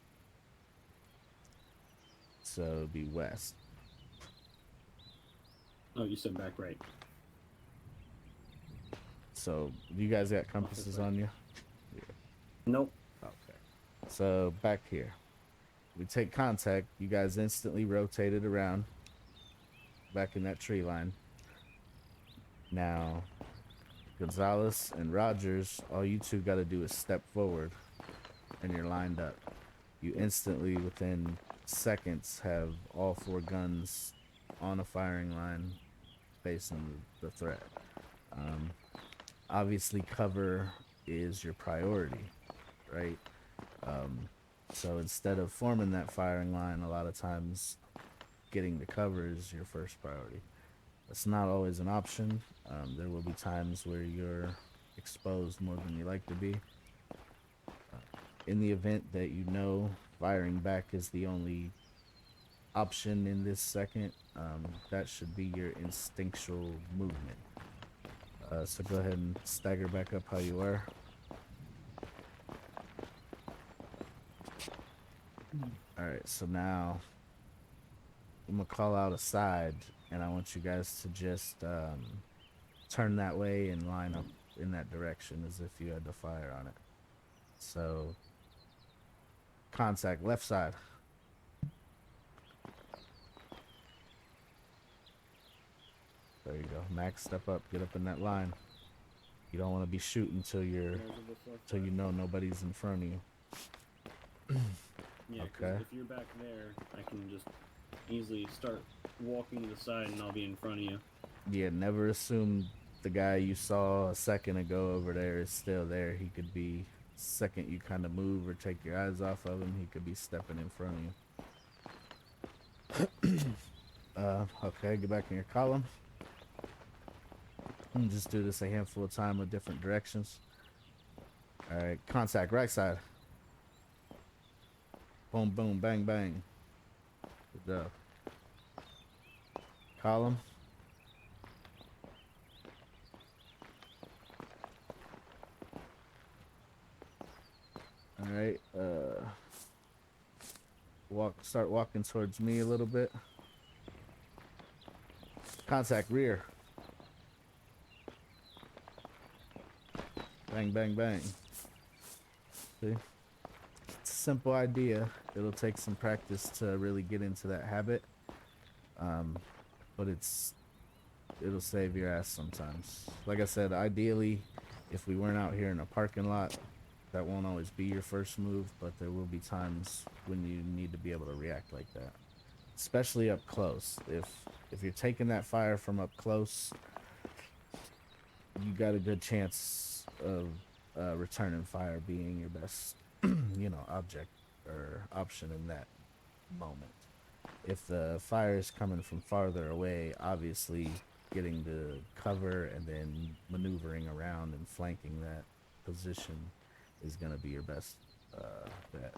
Speaker 3: So it'd be west.
Speaker 2: Oh, you said back right.
Speaker 3: So you guys got compasses on you? Yeah.
Speaker 2: Nope.
Speaker 3: Okay. So back here. We take contact, you guys instantly rotate it around back in that tree line. Now, Gonzalez and Rogers, all you two got to do is step forward and you're lined up. You instantly, within seconds, have all 4 guns on a firing line facing the threat. Obviously, cover is your priority, right? So instead of forming that firing line, a lot of times getting the cover is your first priority. That's not always an option. There will be times where you're exposed more than you like to be. In the event that you know firing back is the only option in this second, that should be your instinctual movement. So go ahead and stagger back up how you are. Alright, so now I'm gonna call out a side, and I want you guys to just turn that way and line up in that direction as if you had to fire on it. So, contact left side. There you go. Max, step up. Get up in that line. You don't want to be shooting till you know nobody's in front of you.
Speaker 2: Yeah,
Speaker 3: Okay.
Speaker 2: if you're back there, I can just easily start walking to the side and I'll be in front of you.
Speaker 3: Yeah, never assume the guy you saw a second ago over there is still there. He could be, second you kind of move or take your eyes off of him, he could be stepping in front of you. Okay, get back in your column. And just do this a handful of times with different directions. Alright, contact right side. Boom, boom, bang, bang. Good job. Column. Alright, start walking towards me a little bit. Contact rear. Bang, bang, bang. See? It's a simple idea. It'll take some practice to really get into that habit. But it'll save your ass sometimes. Like I said, ideally, if we weren't out here in a parking lot, that won't always be your first move, but there will be times when you need to be able to react like that. Especially up close. If you're taking that fire from up close, you got a good chance of returning fire being your best, object or option in that moment. If the fire is coming from farther away, obviously getting to cover and then maneuvering around and flanking that position is going to be your best bet.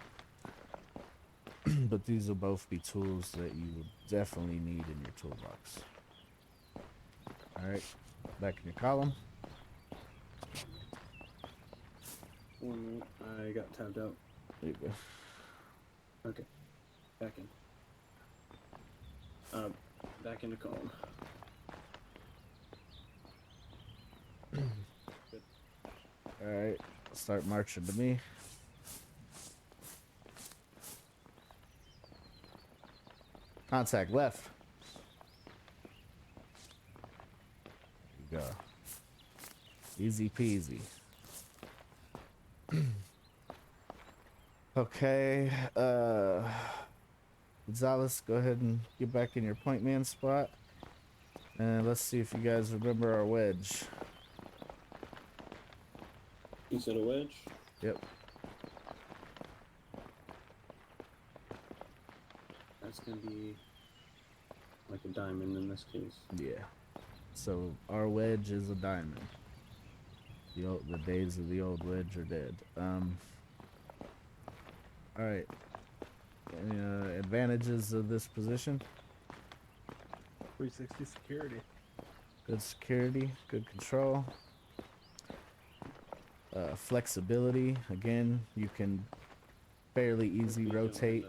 Speaker 3: But these will both be tools that you will definitely need in your toolbox. Alright, back in your column.
Speaker 2: 1 minute, I got tapped out.
Speaker 3: There you go.
Speaker 2: Okay, back in. Back in the column.
Speaker 3: Alright, start marching to me. Contact left. There you go. Easy peasy. Okay, Gonzalez, go ahead and get back in your point man spot. And let's see if you guys remember our wedge.
Speaker 2: You said a wedge?
Speaker 3: Yep.
Speaker 2: That's gonna be like a diamond in this case.
Speaker 3: Yeah. So our wedge is a diamond. The days of the old wedge are dead. All right. Any advantages of this position?
Speaker 1: 360 security.
Speaker 3: Good security, good control. Flexibility. Again, you can fairly easy rotate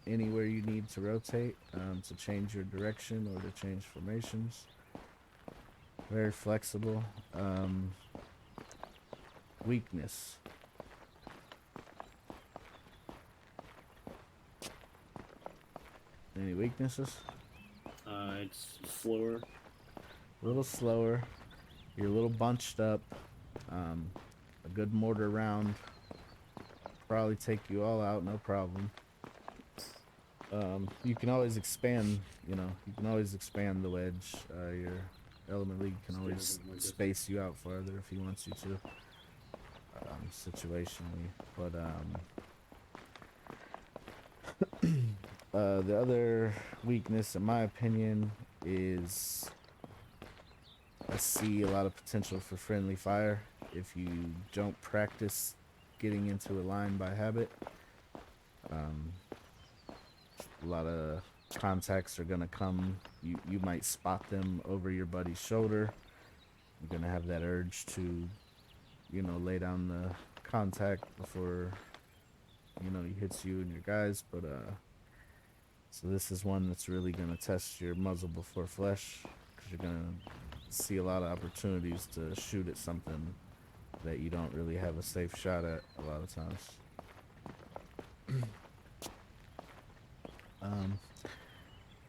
Speaker 3: anywhere you need to rotate to change your direction or to change formations. Very flexible. Weakness. Any weaknesses?
Speaker 2: It's slower.
Speaker 3: A little slower. You're a little bunched up. A good mortar round probably take you all out, no problem. You can always expand, you can always expand the wedge. Your element league can always space you out farther if he wants you to, situationally. But the other weakness, in my opinion, is I see a lot of potential for friendly fire if you don't practice getting into a line by habit. A lot of contacts are gonna come. You might spot them over your buddy's shoulder. You're gonna have that urge to, lay down the contact before, he hits you and your guys. But so this is one that's really gonna test your muzzle before flesh, because you're gonna see a lot of opportunities to shoot at something that you don't really have a safe shot at a lot of times.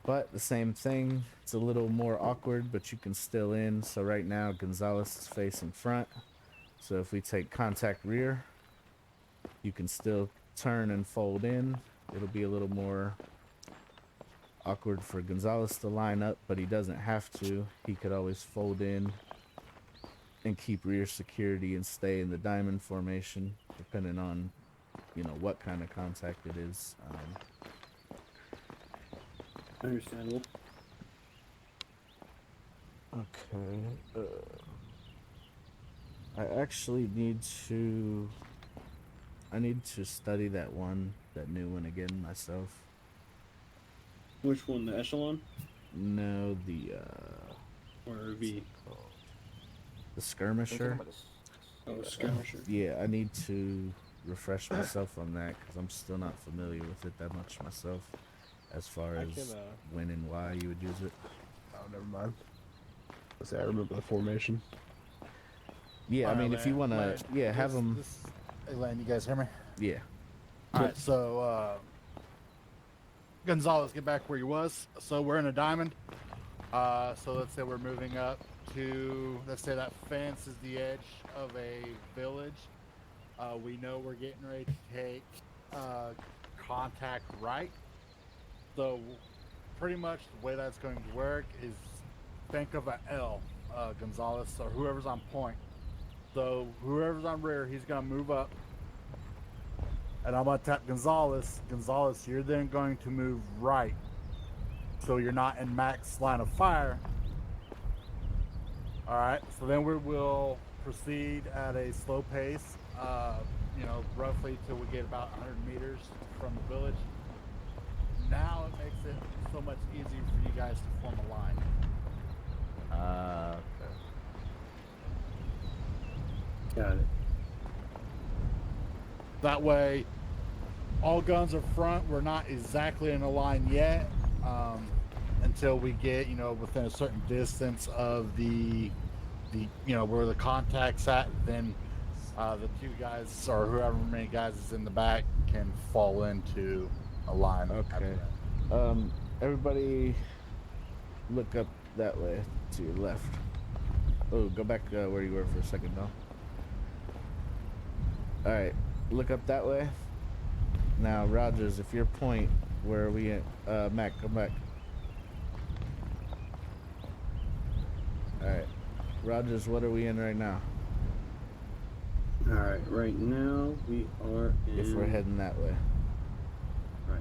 Speaker 3: But the same thing, it's a little more awkward, but you can still in. So right now Gonzalez is facing front, so if we take contact rear, you can still turn and fold in. It'll be a little more awkward for Gonzalez to line up, but he doesn't have to. He could always fold in and keep rear security and stay in the diamond formation, depending on, what kind of contact it is.
Speaker 2: Understandable.
Speaker 3: Okay. I actually need to study that new one again myself.
Speaker 2: Which one, the echelon?
Speaker 3: No, the
Speaker 2: Or V?
Speaker 3: the skirmisher.
Speaker 2: Oh, skirmisher.
Speaker 3: Yeah, I need to refresh myself on that because I'm still not familiar with it that much myself, as far as when and why you would use it.
Speaker 1: Oh, never mind. I remember the formation.
Speaker 3: Yeah, I mean, if you want to, have them.
Speaker 6: Hey, Lan, you guys hear me?
Speaker 3: Yeah.
Speaker 6: All right, so Gonzalez, get back where he was. So we're in a diamond. So let's say we're moving up to, let's say that fence is the edge of a village. We know we're getting ready to take contact right. So pretty much the way that's going to work is think of an L, Gonzalez, or whoever's on point. So whoever's on rear, he's going to move up. And I'm going to tap Gonzalez. Gonzalez, you're then going to move right. So you're not in max line of fire. All right, so then we will proceed at a slow pace, roughly till we get about 100 meters from the village. Now it makes it so much easier for you guys to form a line.
Speaker 3: Okay.
Speaker 2: Got it.
Speaker 6: That way, all guns are front. We're not exactly in a line yet until we get, within a certain distance of the where the contact's at. Then the two guys, or whoever many guys is in the back, can fall into a line.
Speaker 3: Okay. Everybody, look up that way to your left. Oh, go back where you were for a second, though. All right, look up that way. Now, Rogers, if your point, where are we at? Mac, come back. All right, Rogers, what are we in right now?
Speaker 2: All right, right now we are in.
Speaker 3: If we're heading that way.
Speaker 2: Right.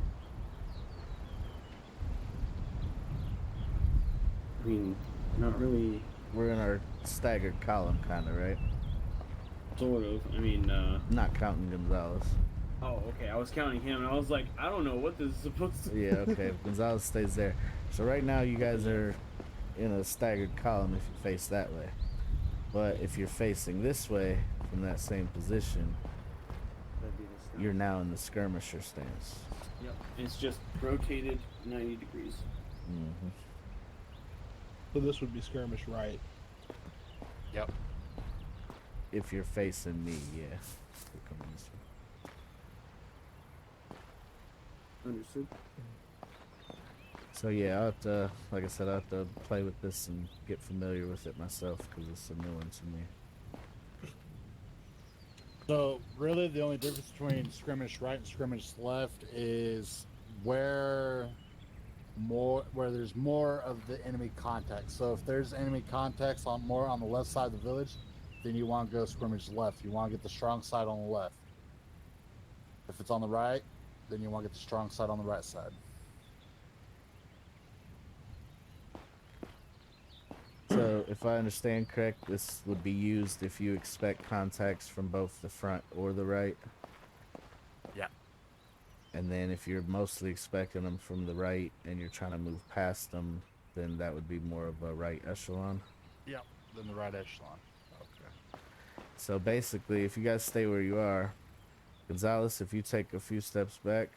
Speaker 2: I mean, not really.
Speaker 3: We're in our staggered column, kind of, right?
Speaker 2: Sort of. I mean,
Speaker 3: Not counting Gonzalez.
Speaker 2: oh, okay. I was counting him, and I was like, I don't know what this is supposed to.
Speaker 3: Yeah, okay. Gonzalez stays there. So right now, you guys are in a staggered column if you face that way. But if you're facing this way from that same position,
Speaker 2: That'd be this guy.
Speaker 3: you're now in the skirmisher stance.
Speaker 2: Yep. It's just rotated 90 degrees.
Speaker 3: Mm-hmm.
Speaker 1: So this would be skirmish right.
Speaker 6: Yep.
Speaker 3: If you're facing me, yeah. We're coming this way.
Speaker 2: Understood.
Speaker 3: So yeah, I'll have to, like I said, I'll have to play with this and get familiar with it myself because it's a new one to me.
Speaker 6: So really, the only difference between skirmish right and skirmish left is where there's more of the enemy contact. So if there's enemy contacts more on the left side of the village, then you want to go skirmish left. You want to get the strong side on the left. If it's on the right, then you want to get the strong side on the right side.
Speaker 3: So if I understand correct, this would be used if you expect contacts from both the front or the right.
Speaker 6: Yeah.
Speaker 3: And then if you're mostly expecting them from the right and you're trying to move past them, then that would be more of a right echelon.
Speaker 6: Yep. Then the right echelon.
Speaker 3: Okay. So basically, if you guys stay where you are, Gonzalez, if you take a few steps back,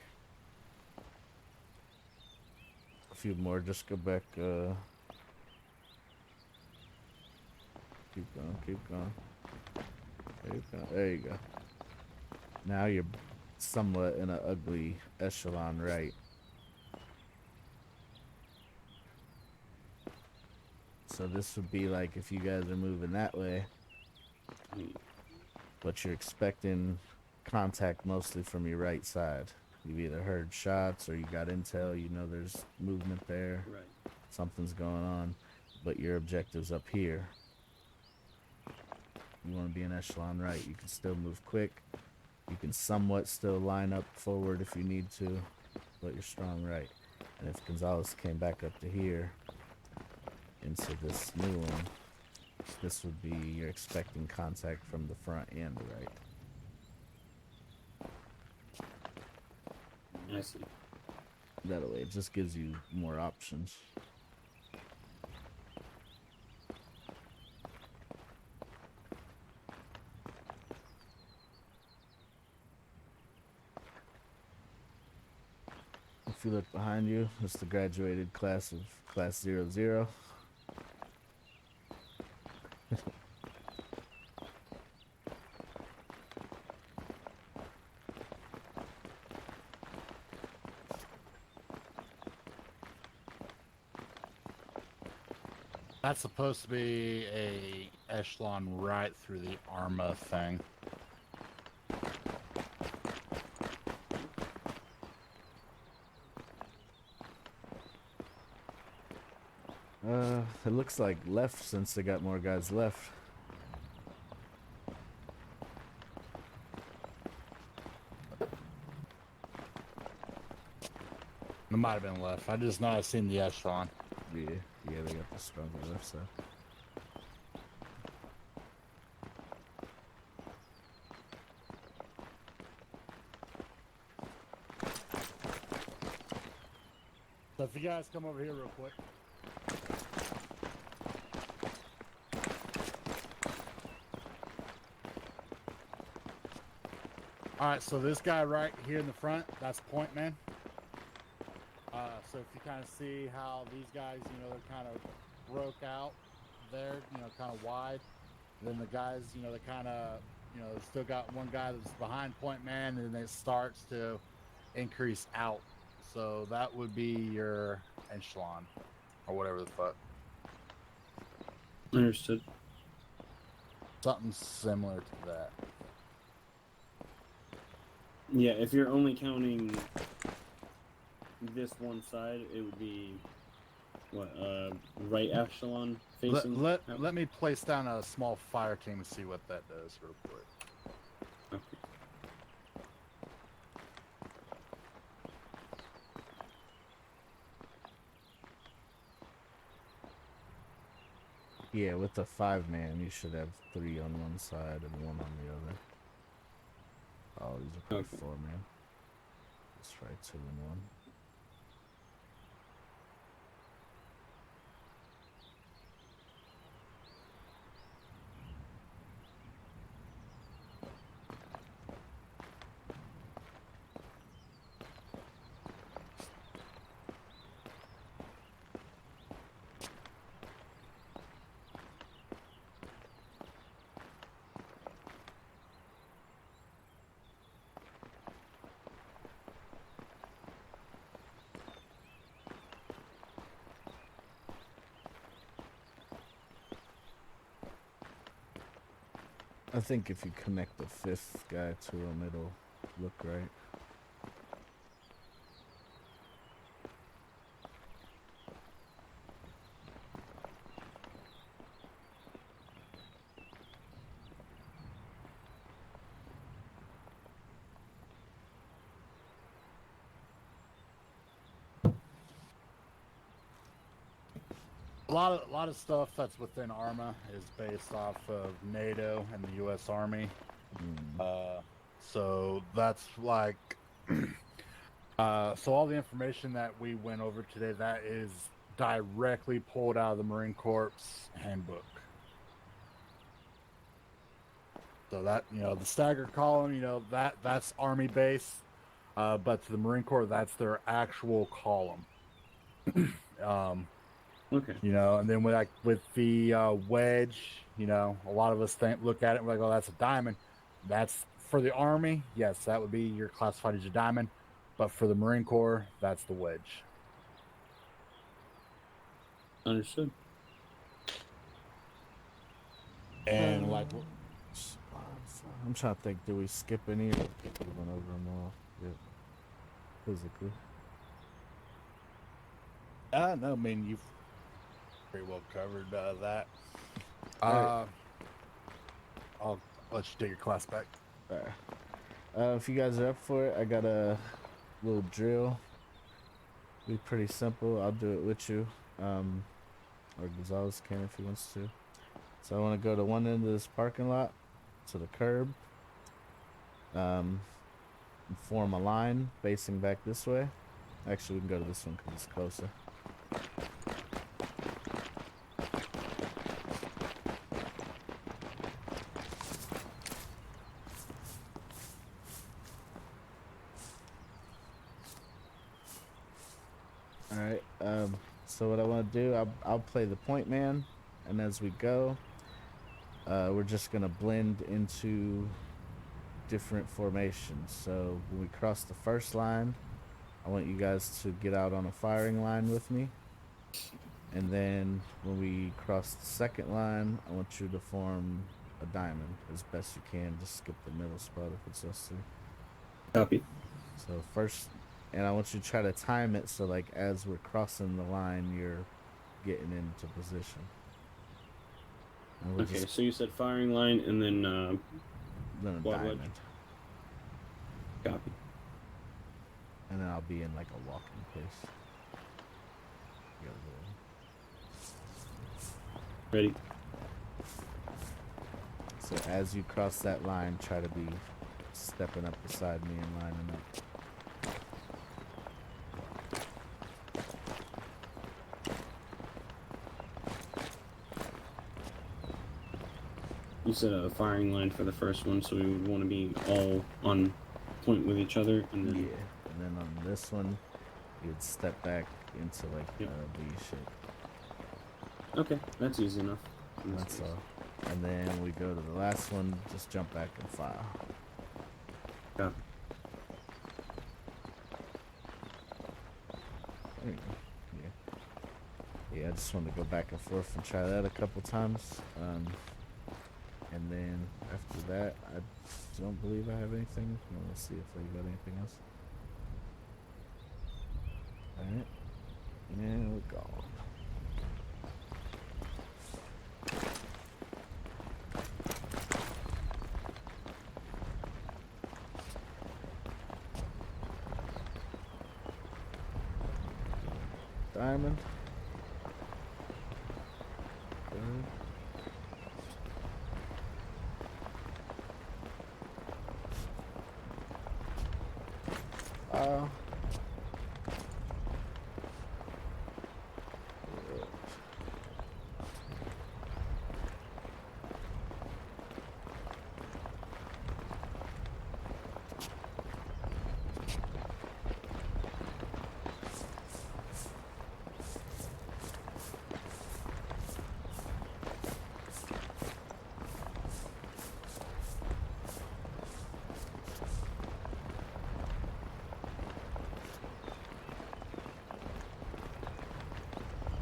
Speaker 3: a few more, just go back. Keep going, keep going. Keep going. There you go. Now you're somewhat in an ugly echelon right. So this would be like if you guys are moving that way, but you're expecting contact mostly from your right side. You've either heard shots or you got intel, you know there's movement there.
Speaker 2: Right.
Speaker 3: Something's going on, but your objective's up here. You want to be in echelon right. You can still move quick. You can somewhat still line up forward if you need to, but you're strong right. And if Gonzalez came back up to here, into this new one, this would be you're expecting contact from the front and the right.
Speaker 2: I see.
Speaker 3: That way, it just gives you more options. If you look behind you, it's the graduated class of Class 00.
Speaker 6: That's supposed to be a echelon right through the Arma thing.
Speaker 3: It looks like left since they got more guys left.
Speaker 6: It might have been left. I just know I've seen the echelon.
Speaker 3: Yeah, they got the stronger left side.
Speaker 6: So if you guys come over here real quick. Alright, so this guy right here in the front, that's Point Man. So if you kind of see how these guys, they're kind of broke out there, kind of wide. Then the guys, they kind of, still got one guy that's behind Point Man, and then it starts to increase out. So that would be your echelon, or whatever the fuck.
Speaker 2: Understood.
Speaker 6: Something similar to that.
Speaker 2: Yeah, if you're only counting this one side, it would be what right echelon facing.
Speaker 6: Let me place down a small fire team and see what that does real quick.
Speaker 2: Okay.
Speaker 3: Yeah, with the 5-man, you should have 3 on one side and 1 on the other. Oh, these are probably
Speaker 2: Okay.
Speaker 3: 4-man. Let's try 2 and 1. I think if you connect the 5th guy to him, it'll look right.
Speaker 6: A lot of stuff that's within ARMA is based off of NATO and the U.S. Army. So that's like, so all the information that we went over today, that is directly pulled out of the Marine Corps handbook. So that, the staggered column, that's Army base, but to the Marine Corps, that's their actual column.
Speaker 2: Okay.
Speaker 6: And then with the wedge, a lot of us look at it and we're like, oh, that's a diamond. That's for the Army. Yes, that would be your classified as a diamond. But for the Marine Corps, that's the wedge.
Speaker 2: Understood.
Speaker 6: And like,
Speaker 3: I'm trying to think, do we skip any or we went over them all? Yep. Physically.
Speaker 6: no, I mean, you've pretty well covered that.
Speaker 3: Alright.
Speaker 6: I'll let you take your class back.
Speaker 3: Alright. If you guys are up for it, I got a little drill. Be pretty simple. I'll do it with you. Or Gonzalez can if he wants to. So I want to go to one end of this parking lot, to the curb. And form a line facing back this way. Actually, we can go to this one because it's closer. Alright, so what I want to do, I'll play the point man, and as we go, we're just going to blend into different formations. So when we cross the first line, I want you guys to get out on a firing line with me. And then when we cross the second line, I want you to form a diamond as best you can. Just skip the middle spot if it's necessary.
Speaker 2: Copy.
Speaker 3: So first, and I want you to try to time it so like as we're crossing the line, you're getting into position.
Speaker 2: Okay, so you said firing line and then
Speaker 3: then a
Speaker 2: quad wedge.
Speaker 3: diamond.
Speaker 2: Copy.
Speaker 3: And then I'll be in like a walking pace. You gotta go.
Speaker 2: Ready.
Speaker 3: So as you cross that line, try to be stepping up beside me and lining up.
Speaker 2: You said a firing line for the first one, so we would want to be all on point with each other, and then
Speaker 3: Yeah, and then on this one, you'd step back into like
Speaker 2: Yep.
Speaker 3: a V shape.
Speaker 2: Okay, that's easy enough.
Speaker 3: That's all. And then we go to the last one, just jump back and fire.
Speaker 2: Copy.
Speaker 3: There you go. Yeah. Yeah, I just wanted to go back and forth and try that a couple times. And then after that, I don't believe I have anything. Let's see if I got anything else. Alright. And we're gone. Diamond. Good. Uh,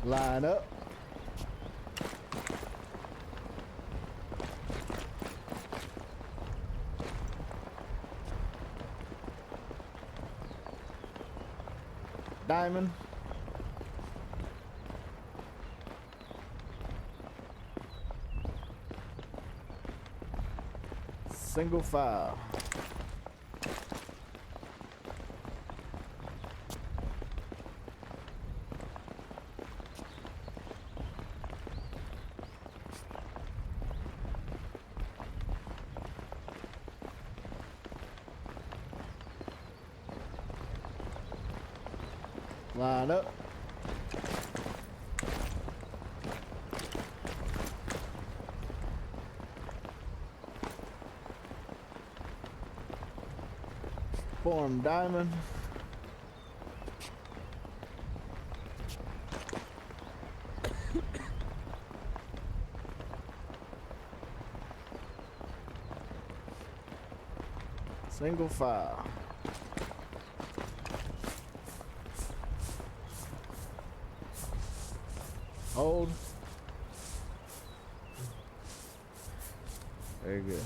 Speaker 3: line up. Diamond. Single file. Line up. Form diamond. Single file. Hold. Very good.